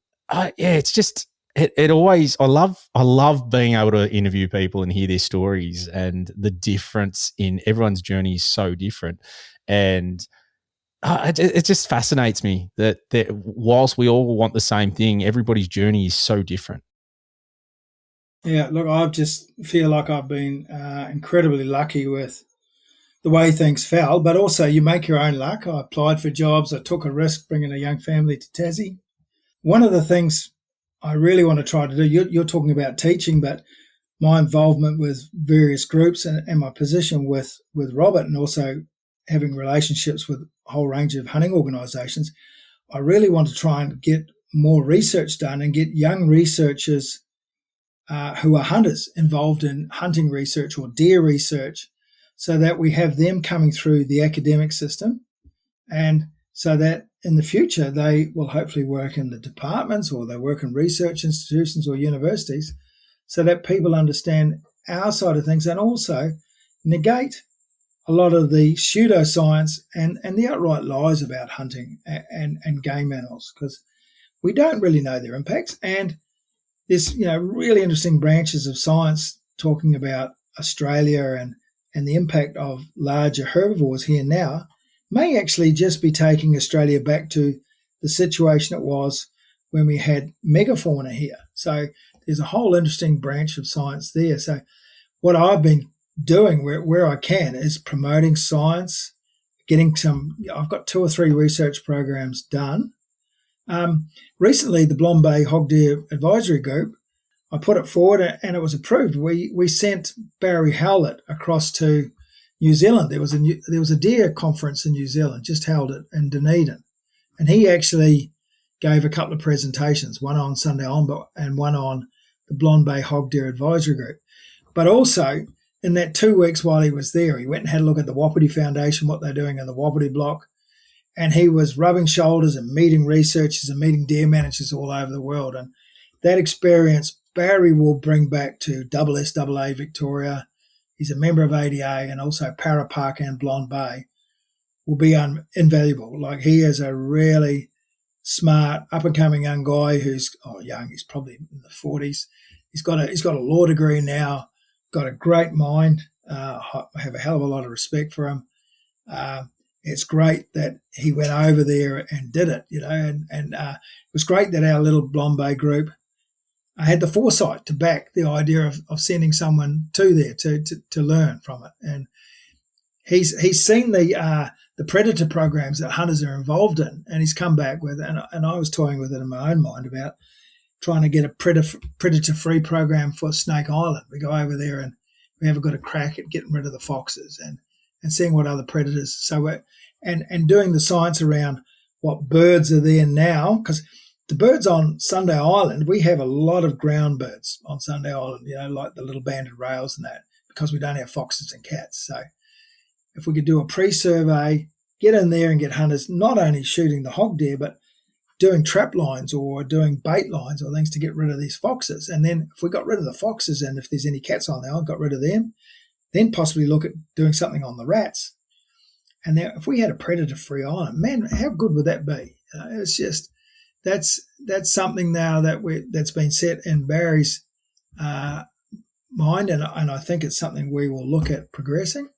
It's just it always. I love being able to interview people and hear their stories, and the difference in everyone's journey is so different. And it just fascinates me that whilst we all want the same thing, everybody's journey is so different. Yeah, look, I just feel like I've been incredibly lucky with the way things fell, but also you make your own luck. I applied for jobs. I took a risk bringing a young family to Tassie. One of the things I really want to try to do, you're talking about teaching, but my involvement with various groups and my position with Robert and also having relationships with a whole range of hunting organisations, I really want to try and get more research done and get young researchers who are hunters involved in hunting research or deer research so that we have them coming through the academic system and so that in the future they will hopefully work in the departments or they work in research institutions or universities so that people understand our side of things and also negate a lot of the pseudoscience and the outright lies about hunting and game animals because we don't really know their impacts. And there's really interesting branches of science talking about Australia and the impact of larger herbivores here now may actually just be taking Australia back to the situation it was when we had megafauna here. So there's a whole interesting branch of science there. So what I've been doing where I can is promoting science, I've got 2 or 3 research programs done. Recently, the Blonde Bay Hog Deer Advisory Group, I put it forward and it was approved. We sent Barry Howlett across to New Zealand. There was a deer conference in New Zealand, just held it in Dunedin. And he actually gave a couple of presentations, one on Sunday Island and one on the Blonde Bay Hog Deer Advisory Group. But also, in that 2 weeks while he was there, he went and had a look at the Wapiti Foundation, what they're doing in the Wapiti block. And he was rubbing shoulders and meeting researchers and meeting deer managers all over the world. And that experience Barry will bring back to SSAA Victoria. He's a member of ADA and also Parapark and Blonde Bay. Will be invaluable. Like, he is a really smart, up-and-coming young guy who's young. He's probably in the 40s. He's got a law degree now. Got a great mind. I have a hell of a lot of respect for him. It's great that he went over there and did it, and it was great that our little Blonde Bay group had the foresight to back the idea of sending someone to there to learn from it. And he's seen the predator programs that hunters are involved in, and he's come back with it. And I was toying with it in my own mind about trying to get a predator-free program for Snake Island. We go over there and we have a good crack at getting rid of the foxes and seeing what other predators. So and doing the science around what birds are there now, because the birds on Sunday Island, we have a lot of ground birds on Sunday Island, like the little banded rails and that, because we don't have foxes and cats. So if we could do a pre-survey, get in there and get hunters not only shooting the hog deer, but doing trap lines or doing bait lines or things to get rid of these foxes. And then if we got rid of the foxes and if there's any cats on the island, got rid of them, then possibly look at doing something on the rats. And now if we had a predator-free island, man, how good would that be? It's just, that's something now that's been set in Barry's mind, and I think it's something we will look at progressing.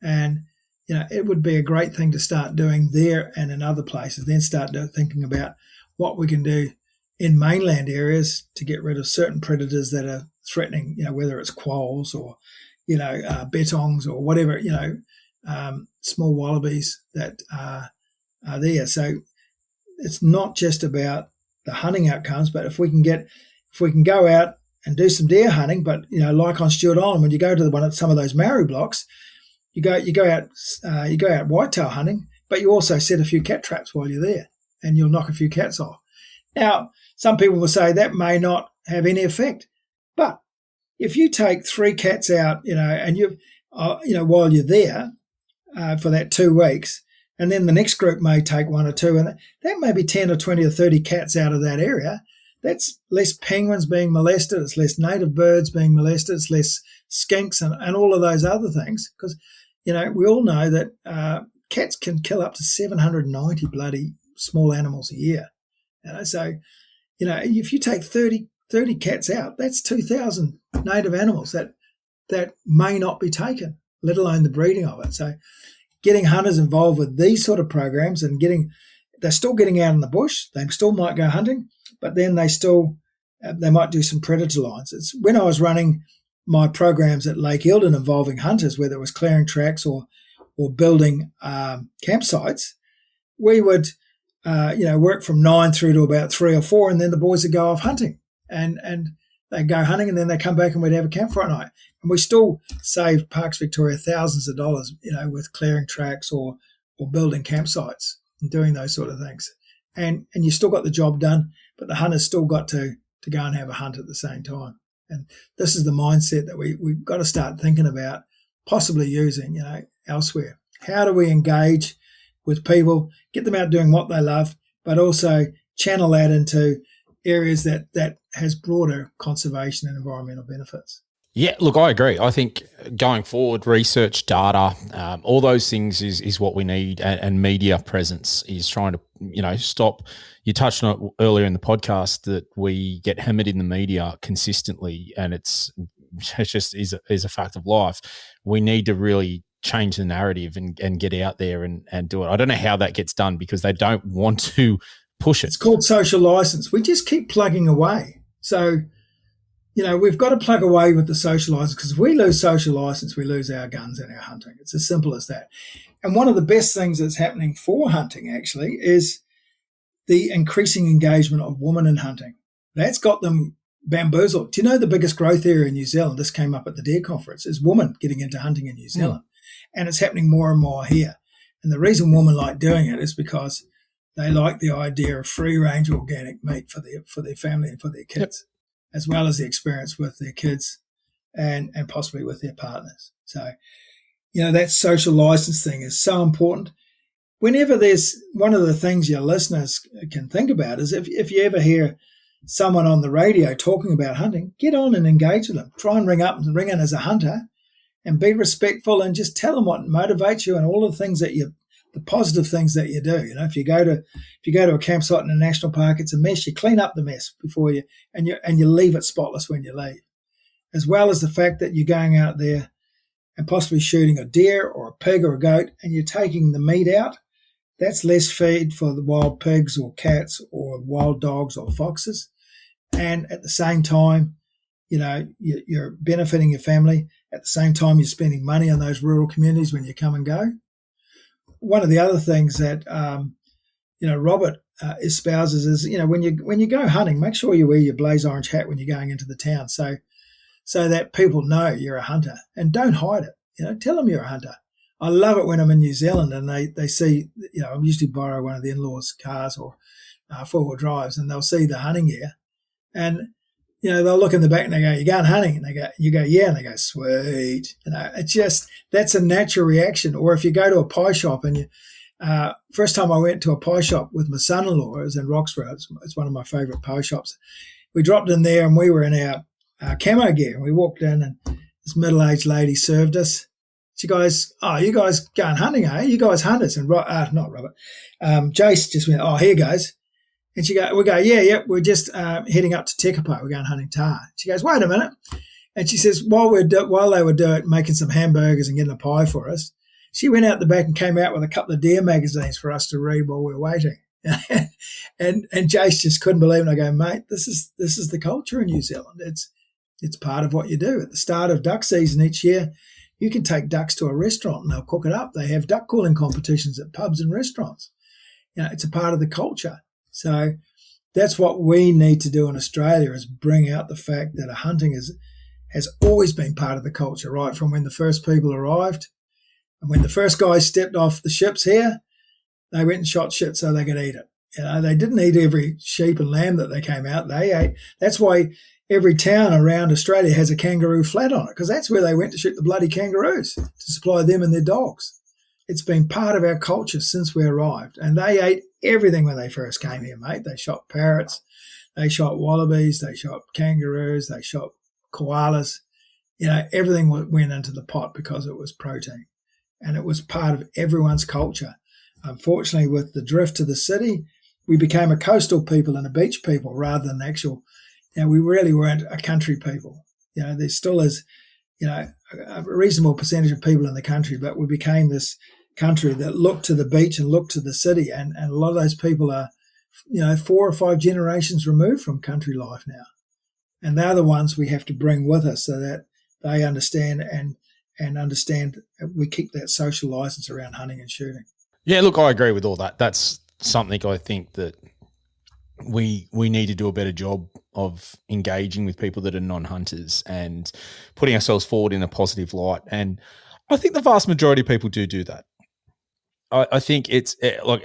And it would be a great thing to start doing there and in other places. Then start thinking about what we can do in mainland areas to get rid of certain predators that are threatening. Whether it's quolls or bettongs or whatever. Small wallabies that are there. So it's not just about the hunting outcomes, but if we can go out and do some deer hunting, but like on Stewart Island, when you go to some of those Maori blocks, you go out whitetail hunting, but you also set a few cat traps while you're there, and you'll knock a few cats off. Now, some people will say that may not have any effect, but if you take 3 cats out, and while you're there for that 2 weeks. And then the next group may take 1 or 2, and that may be 10 or 20 or 30 cats out of that area. That's less penguins being molested. It's less native birds being molested. It's less skinks and all of those other things. Because, we all know that cats can kill up to 790 bloody small animals a year. So, if you take 30 cats out, that's 2,000 native animals that may not be taken, let alone the breeding of it. So getting hunters involved with these sort of programs and they're still getting out in the bush. They still might go hunting, but then they might do some predator lines. It's when I was running my programs at Lake Eildon involving hunters, whether it was clearing tracks or building campsites, we would work from 9 through to about 3 or 4, and then the boys would go off hunting and they go hunting, and then they come back and we'd have a campfire night. And we still saved Parks Victoria thousands of dollars, with clearing tracks or building campsites and doing those sort of things. And you still got the job done, but the hunters still got to go and have a hunt at the same time. And this is the mindset that we've got to start thinking about possibly using, elsewhere. How do we engage with people, get them out doing what they love, but also channel that into areas that has broader conservation and environmental benefits? Yeah, look, I agree. I think going forward, research, data, all those things is what we need, and media presence is trying to, stop. You touched on it earlier in the podcast that we get hammered in the media consistently, and it just is a fact of life. We need to really change the narrative and get out there and do it. I don't know how that gets done because they don't want to push it. It's called social license. We just keep plugging away. So we've got to plug away with the social license, because if we lose social license, we lose our guns and our hunting. It's as simple as that. And one of the best things that's happening for hunting actually is the increasing engagement of women in hunting. That's got them bamboozled. Do you know the biggest growth area in New Zealand, this came up at the Deer Conference, is women getting into hunting in New Zealand. And it's happening more and more here. And the reason women like doing it is because they like the idea of free-range organic meat for their family and for their kids, as well as the experience with their kids and possibly with their partners. So, that social license thing is so important. Whenever there's one of the things your listeners can think about is if you ever hear someone on the radio talking about hunting, get on and engage with them. Try and ring in as a hunter and be respectful and just tell them what motivates you and all the things that the positive things that you do. If you go to a campsite in a national park, it's a mess. You clean up the mess before you leave it spotless when you leave. As well as the fact that you're going out there and possibly shooting a deer or a pig or a goat and you're taking the meat out, that's less feed for the wild pigs or cats or wild dogs or foxes. And at the same time, you're benefiting your family. At the same time, you're spending money on those rural communities when you come and go. One of the other things that, Robert espouses is, when you go hunting, make sure you wear your blaze orange hat when you're going into the town so that people know you're a hunter, and don't hide it. Tell them you're a hunter. I love it when I'm in New Zealand and they see, I usually borrow one of the in-laws' cars or four-wheel drives, and they'll see the hunting gear. And, they'll look in the back and they go, "You going hunting?" And you go, "Yeah." And they go, "Sweet." It's just, that's a natural reaction. Or if you go to a pie shop and first time I went to a pie shop with my son-in-law, it was in Roxburgh. It's one of my favourite pie shops. We dropped in there and we were in our camo gear, and we walked in and this middle-aged lady served us. She goes, "Oh, you guys going hunting, eh? You guys hunters?" And not Robert. Jace just went, "Oh, here goes." And we go, yeah, we're just heading up to Tekapo. We're going hunting tahr. She goes, "Wait a minute." And she says, while they were making some hamburgers and getting a pie for us, she went out the back and came out with a couple of deer magazines for us to read while we were waiting. and Jace just couldn't believe it. And I go, "Mate, this is the culture in New Zealand. It's part of what you do. At the start of duck season each year, you can take ducks to a restaurant and they'll cook it up. They have duck calling competitions at pubs and restaurants. It's a part of the culture. So that's what we need to do in Australia, is bring out the fact that hunting has always been part of the culture, right from when the first people arrived. And when the first guys stepped off the ships here, they went and shot shit so they could eat it. They didn't eat every sheep and lamb that they came out. They ate. That's why every town around Australia has a kangaroo flat on it, because that's where they went to shoot the bloody kangaroos to supply them and their dogs. It's been part of our culture since we arrived. And they ate everything when they first came here, mate. They shot parrots, they shot wallabies, they shot kangaroos, they shot koalas. Everything went into the pot because it was protein. And it was part of everyone's culture. Unfortunately, with the drift to the city, we became a coastal people and a beach people rather than actual. We really weren't a country people. There still is, a reasonable percentage of people in the country, but we became this country that looked to the beach and looked to the city. And a lot of those people are, 4 or 5 generations removed from country life now. And they're the ones we have to bring with us so that they understand and understand we keep that social license around hunting and shooting. Yeah, look, I agree with all that. That's something I think that we need to do a better job of engaging with people that are non-hunters and putting ourselves forward in a positive light. And I think the vast majority of people do that. I think it's like,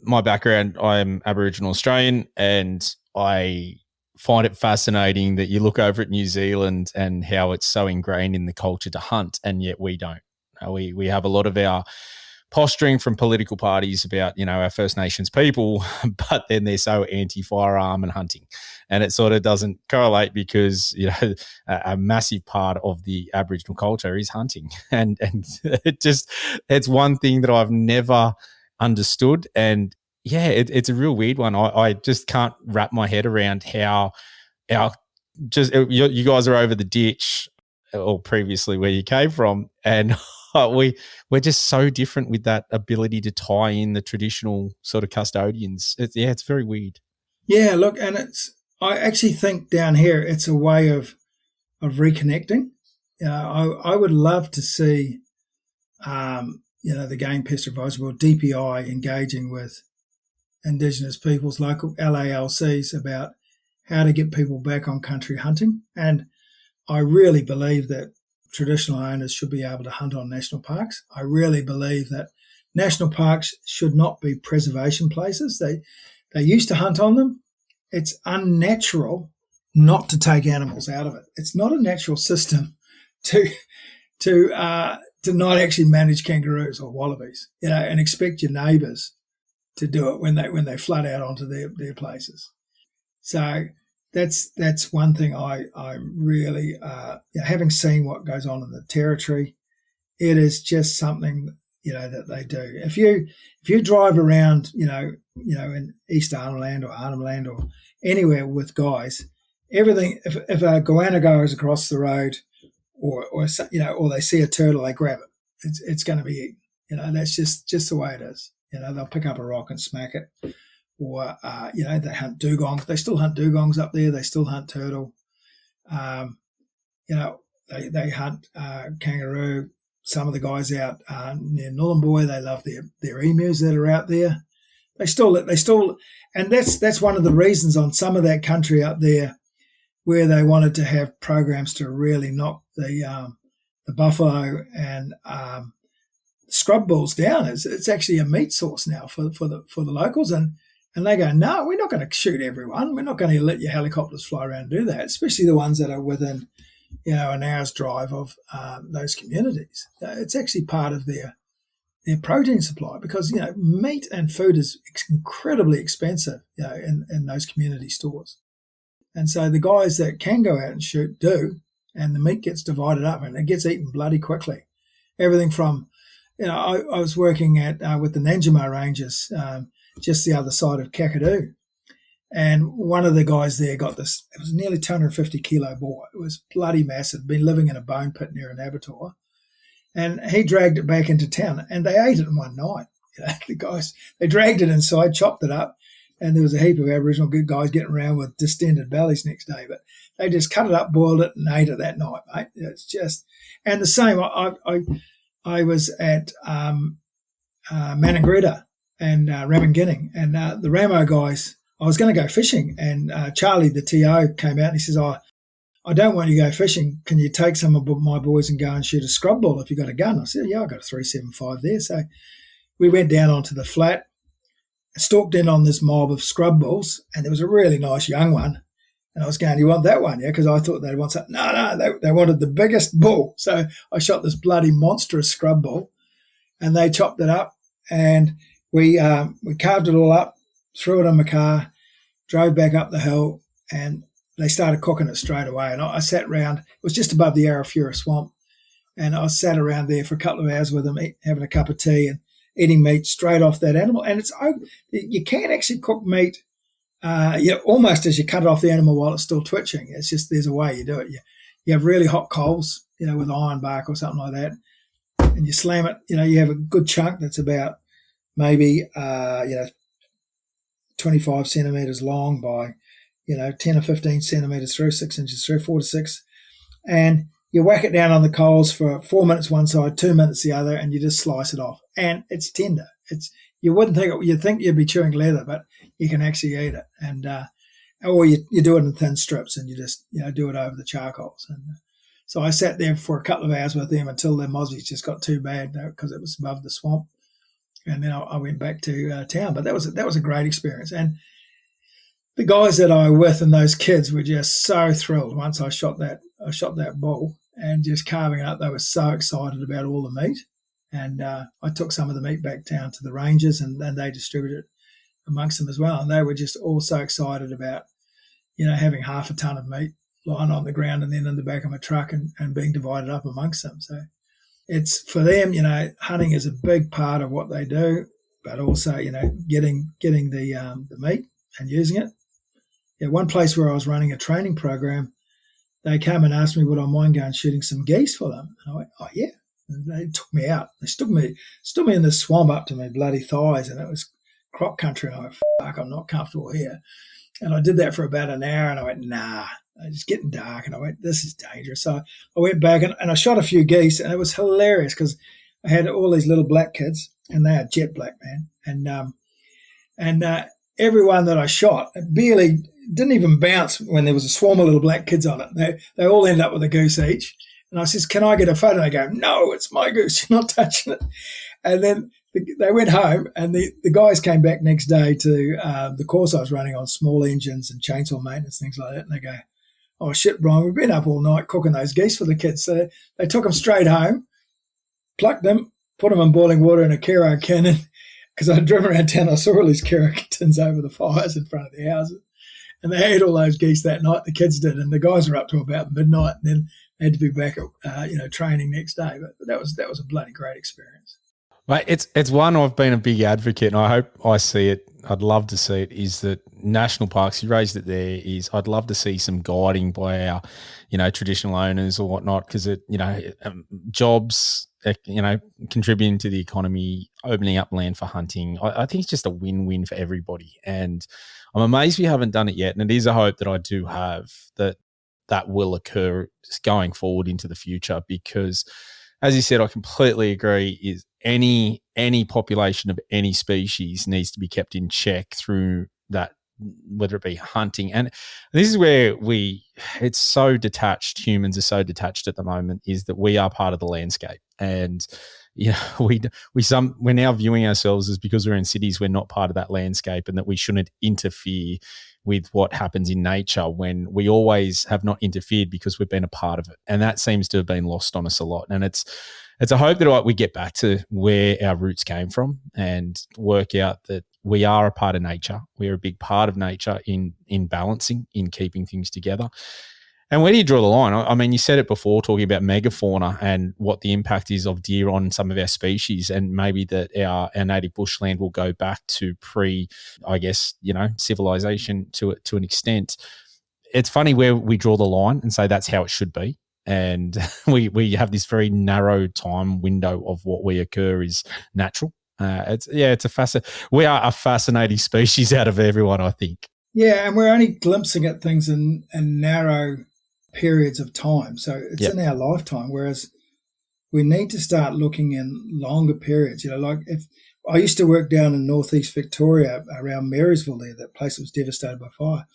my background, I'm Aboriginal Australian, and I find it fascinating that you look over at New Zealand and how it's so ingrained in the culture to hunt, and yet we don't. We have a lot of our posturing from political parties about, our First Nations people, but then they're so anti-firearm and hunting. And it sort of doesn't correlate because, a massive part of the Aboriginal culture is hunting. And it's one thing that I've never understood. And yeah, it's a real weird one. I just can't wrap my head around how you guys are over the ditch, or previously where you came from, and we're just so different with that ability to tie in the traditional sort of custodians. It's very weird. Yeah, look, and I actually think down here it's a way of reconnecting. I would love to see, the Game Pest Advisory Board, DPI, engaging with Indigenous peoples, local LALCs, about how to get people back on country hunting. And I really believe that traditional owners should be able to hunt on national parks. I really believe that national parks should not be preservation places. They used to hunt on them. It's unnatural not to take animals out of it. It's not a natural system to not actually manage kangaroos or wallabies, and expect your neighbours to do it when they flood out onto their places. So that's one thing I really, having seen what goes on in the territory, it is just something that they do. If you drive around, in East Arnhem or Arnhem Land or anywhere with guys, everything. If a goanna goes across the road, or they see a turtle, they grab it. It's going to be eaten. That's just the way it is. They'll pick up a rock and smack it. Or, they hunt dugongs. They still hunt dugongs up there. They still hunt turtle. They hunt kangaroo. Some of the guys out near Nhulunbuy, they love their emus that are out there. They still, and that's one of the reasons on some of that country up there where they wanted to have programs to really knock the buffalo and scrub bulls down. It's actually a meat source now for the locals, and they go, no, we're not going to shoot everyone. We're not going to let your helicopters fly around and do that, especially the ones that are within an hour's drive of those communities. It's actually part of their protein supply, because meat and food is incredibly expensive in those community stores. And so the guys that can go out and shoot do, and the meat gets divided up and it gets eaten bloody quickly. Everything from, I was working with the Nanjima Rangers just the other side of Kakadu, and one of the guys there got this, it was nearly 250 kilo boar. It was bloody massive, been living in a bone pit near an abattoir. And he dragged it back into town, and they ate it in one night. The guys, they dragged it inside, chopped it up, and there was a heap of Aboriginal good guys getting around with distended bellies next day. But they just cut it up, boiled it, and ate it that night, mate. It's just, and the same. I was at Maningrida and Raminginning, and the Ramo guys. I was going to go fishing, and Charlie, the TO, came out and he says, I don't want you to go fishing. Can you take some of my boys and go and shoot a scrub ball if you've got a gun? I said, yeah, I've got a 375 there. So we went down onto the flat, stalked in on this mob of scrub balls, and there was a really nice young one. And I was going, you want that one? Yeah, because I thought they'd want something. No, they wanted the biggest bull. So I shot this bloody monstrous scrub ball, and they chopped it up, and we carved it all up, threw it in my car, drove back up the hill, and they started cooking it straight away. And I sat around, it was just above the Arafura swamp, and I sat around there for a couple of hours with them, having a cup of tea and eating meat straight off that animal. And you can actually cook meat almost as you cut it off the animal while it's still twitching. It's just, there's a way you do it. You have really hot coals, with iron bark or something like that, and you slam it. You have a good chunk that's about maybe 25 centimetres long by 10 or 15 centimetres through, 6 inches through, 4 to 6, and you whack it down on the coals for 4 minutes one side, 2 minutes the other, and you just slice it off, and it's tender. You wouldn't think it, you'd think you'd be chewing leather, but you can actually eat it, and or you do it in thin strips, and you just do it over the charcoals. And so I sat there for a couple of hours with them until their mozzies just got too bad because it was above the swamp, and then I went back to town. But that was a great experience, and the guys that I were with and those kids were just so thrilled once I shot that bull and just carving it up. They were so excited about all the meat. And I took some of the meat back down to the rangers, and then they distributed it amongst them as well. And they were just all so excited about, having half a ton of meat lying on the ground and then in the back of my truck and being divided up amongst them. So it's for them, hunting is a big part of what they do, but also, getting the meat and using it. Yeah, one place where I was running a training program, they came and asked me would I mind going shooting some geese for them. And I went, oh, yeah. And they took me out. They stood me in the swamp up to my bloody thighs, and it was crop country. And I went, fuck, I'm not comfortable here. And I did that for about an hour, and I went, nah, it's getting dark. And I went, this is dangerous. So I went back and I shot a few geese, and it was hilarious because I had all these little black kids, and they are jet black, man. And everyone that I shot, it barely didn't even bounce when there was a swarm of little black kids on it. They all ended up with a goose each. And I says, can I get a photo? And they go, no, it's my goose. You're not touching it. And then they went home, and the guys came back next day to the course I was running on, small engines and chainsaw maintenance, things like that. And they go, oh, shit, Brian, we've been up all night cooking those geese for the kids. So they took them straight home, plucked them, put them in boiling water in a Kero cannon, because I'd driven around town. I saw all these Kero tins over the fires in front of the houses. And they ate all those geese that night, the kids did. And the guys were up to about midnight, and then they had to be back at, training next day. But that was a bloody great experience. Mate, it's one I've been a big advocate, and I hope I see it. I'd love to see it. Is that national parks? You raised it there. Is I'd love to see some guiding by our, traditional owners or whatnot, because jobs, contributing to the economy, opening up land for hunting. I think it's just a win-win for everybody, and I'm amazed we haven't done it yet. And it is a hope that I do have that will occur going forward into the future, because, as you said, I completely agree. Is any population of any species needs to be kept in check through that, whether it be hunting. And this is where it's so detached. Humans are so detached at the moment, is that we are part of the landscape. And, we're now viewing ourselves as, because we're in cities, we're not part of that landscape, and that we shouldn't interfere with what happens in nature, when we always have not interfered because we've been a part of it. And that seems to have been lost on us a lot. And it's a hope that we get back to where our roots came from and work out that we are a part of nature. We're a big part of nature in balancing, in keeping things together. And where do you draw the line? I mean, you said it before, talking about megafauna and what the impact is of deer on some of our species, and maybe that our native bushland will go back to civilization to an extent. It's funny where we draw the line and say that's how it should be. And we have this very narrow time window of what we occur is natural. We are a fascinating species out of everyone, I think. Yeah, and we're only glimpsing at things in narrow periods of time. So it's in our lifetime, whereas we need to start looking in longer periods. Like if I used to work down in northeast Victoria around Marysville there, that place that was devastated by fire.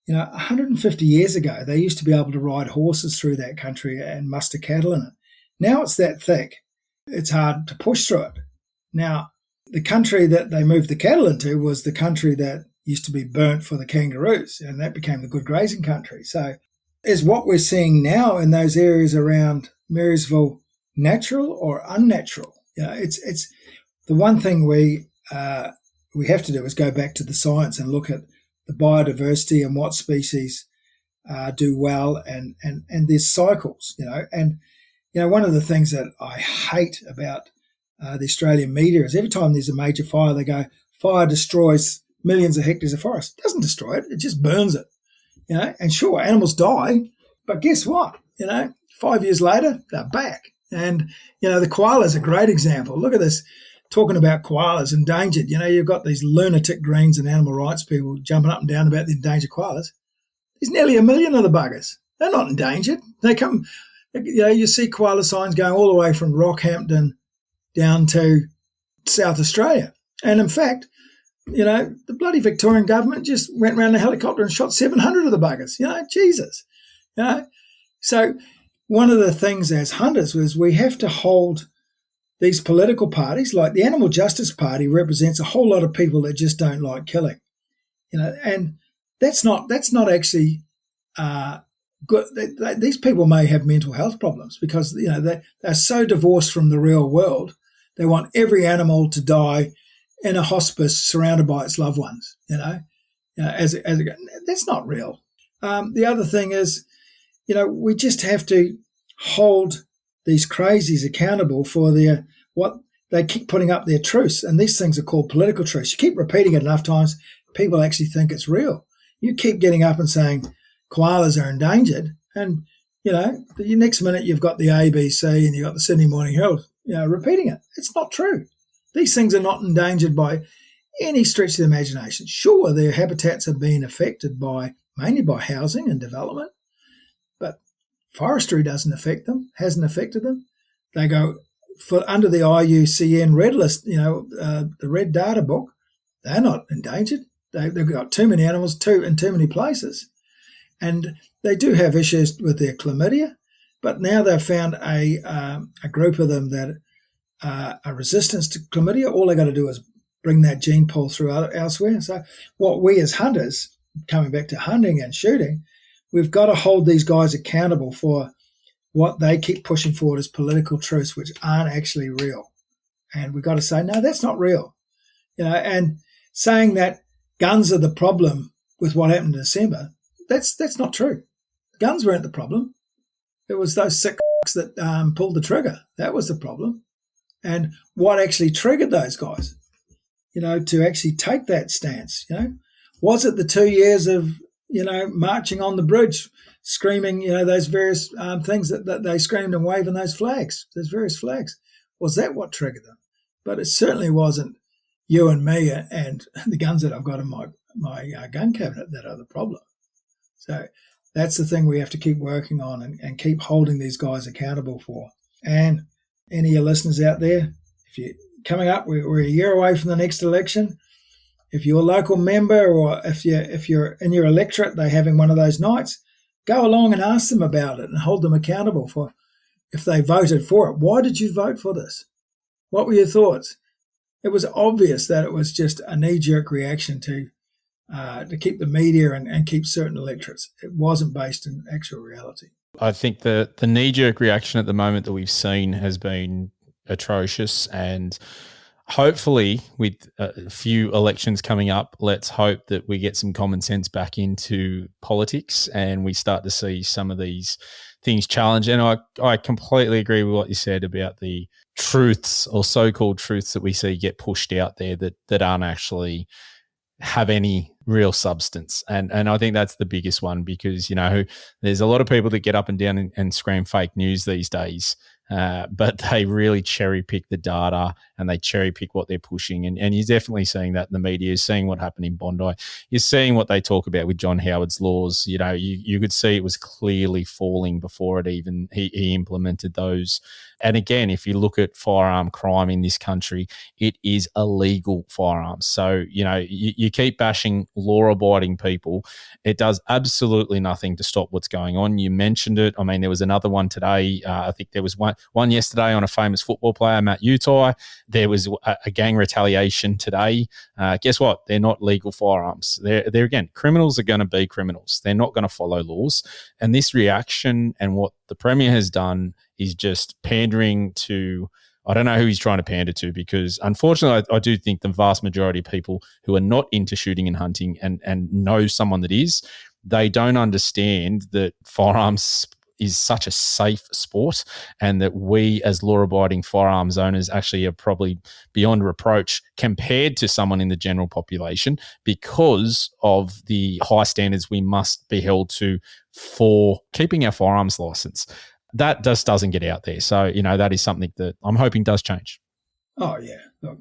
150 years ago, they used to be able to ride horses through that country and muster cattle in it. Now it's that thick, it's hard to push through it. Now, the country that they moved the cattle into was the country that used to be burnt for the kangaroos, and that became the good grazing country. So is what we're seeing now in those areas around Marysville natural or unnatural? It's the one thing we have to do is go back to the science and look at the biodiversity and what species do well, and there's cycles, and one of the things that I hate about the Australian media is every time there's a major fire, they go, fire destroys millions of hectares of forest. It doesn't destroy it, it just burns it, and sure, animals die, but guess what, 5 years later, they're back. And, the koala is a great example. Look at this. Talking about koalas endangered, you've got these lunatic Greens and animal rights people jumping up and down about the endangered koalas. There's nearly 1 million of the buggers. They're not endangered. They come, you see koala signs going all the way from Rockhampton down to South Australia. And in fact, the bloody Victorian government just went around a helicopter and shot 700 of the buggers. Jesus. So one of the things as hunters was we have to hold these political parties, like the Animal Justice Party, represents a whole lot of people that just don't like killing, and that's not actually good. These people may have mental health problems because they're so divorced from the real world. They want every animal to die in a hospice surrounded by its loved ones. That's not real. The other thing is, we just have to hold these crazies accountable for what they keep putting up their truths, and these things are called political truths. You keep repeating it enough times, people actually think it's real. You keep getting up and saying koalas are endangered, and the next minute you've got the ABC and you've got the Sydney Morning Herald, repeating it. It's not true. These things are not endangered by any stretch of the imagination. Sure, their habitats are being affected mainly by housing and development, but forestry hasn't affected them. They go under the IUCN Red List, the Red Data Book. They're not endangered. They've got too many animals in too many places. And they do have issues with their chlamydia, but now they've found a group of them that are resistant to chlamydia. All they got to do is bring that gene pool through elsewhere. So what we as hunters, coming back to hunting and shooting, we've got to hold these guys accountable for what they keep pushing forward as political truths, which aren't actually real. And we've got to say, no, that's not real. And saying that guns are the problem with what happened in December, that's not true. Guns weren't the problem. It was those sick that pulled the trigger. That was the problem. And what actually triggered those guys, to actually take that stance, was it the 2 years of, marching on the bridge, screaming, those various things that they screamed and waving those various flags? Was that what triggered them? But it certainly wasn't you and me and the guns that I've got in my gun cabinet that are the problem. So that's the thing we have to keep working on and keep holding these guys accountable for. And any of your listeners out there, if you're coming up, we're a year away from the next election. If you're a local member or if you're in your electorate, they're having one of those nights, go along and ask them about it and hold them accountable for if they voted for it. Why did you vote for this? What were your thoughts? It was obvious that it was just a knee-jerk reaction to keep the media and keep certain electorates. It wasn't based in actual reality. I think the knee-jerk reaction at the moment that we've seen has been atrocious, and hopefully with a few elections coming up, let's hope that we get some common sense back into politics and we start to see some of these things challenged. And I completely agree with what you said about the truths or so-called truths that we see get pushed out there that aren't actually have any real substance. And I think that's the biggest one, because, there's a lot of people that get up and down and scream fake news these days. But they really cherry pick the data and they cherry pick what they're pushing. And you're definitely seeing that in the media. You're seeing what happened in Bondi. You're seeing what they talk about with John Howard's laws. You could see it was clearly falling before he implemented those. And again, if you look at firearm crime in this country, it is illegal firearms. So, you keep bashing law-abiding people. It does absolutely nothing to stop what's going on. You mentioned it. I mean, there was another one today. I think there was one yesterday on a famous football player, Matt Utai. There was a gang retaliation today. Guess what? They're not legal firearms. They're again, criminals are going to be criminals. They're not going to follow laws. And this reaction and what the Premier has done is just pandering to, I don't know who he's trying to pander to, because unfortunately I do think the vast majority of people who are not into shooting and hunting and know someone that is, they don't understand that firearms is such a safe sport and that we as law-abiding firearms owners actually are probably beyond reproach compared to someone in the general population because of the high standards we must be held to for keeping our firearms license. That just doesn't get out there. So, that is something that I'm hoping does change. Oh, yeah. Look,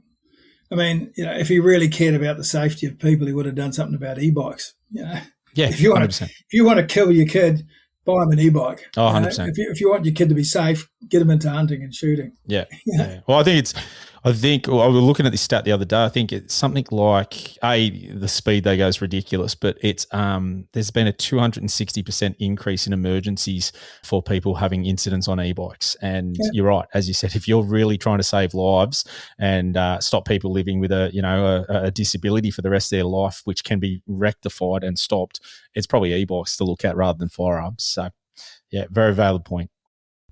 I mean, if he really cared about the safety of people, he would have done something about e-bikes. Yeah, if you 100%. If you want to kill your kid, buy him an e-bike. Oh, 100%. If you want your kid to be safe, get him into hunting and shooting. Yeah. Well, I think I was looking at this stat the other day. I think it's something like the speed they go is ridiculous, but it's there's been a 260% increase in emergencies for people having incidents on e-bikes. And You're right, as you said, if you're really trying to save lives and stop people living with a disability for the rest of their life, which can be rectified and stopped, it's probably e-bikes to look at rather than firearms. So, yeah, very valid point.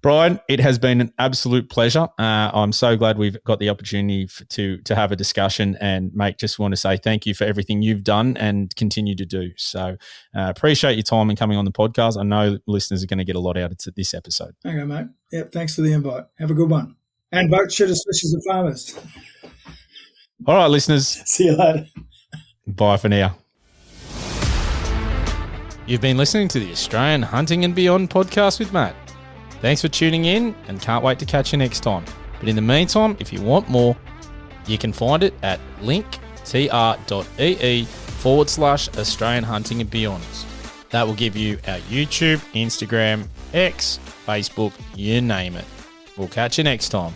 Brian, it has been an absolute pleasure. I'm so glad we've got the opportunity to have a discussion, and mate, just want to say thank you for everything you've done and continue to do. So appreciate your time and coming on the podcast. I know listeners are going to get a lot out of this episode. Okay, mate. Yep, thanks for the invite. Have a good one. And vote shooters, fishers and farmers. All right, listeners. See you later. Bye for now. You've been listening to the Australian Hunting and Beyond podcast with Matt. Thanks for tuning in and can't wait to catch you next time. But in the meantime, if you want more, you can find it at link.com tr.ee/Australian Hunting and Beyond. That will give you our YouTube, Instagram, X, Facebook, you name it. We'll catch you next time.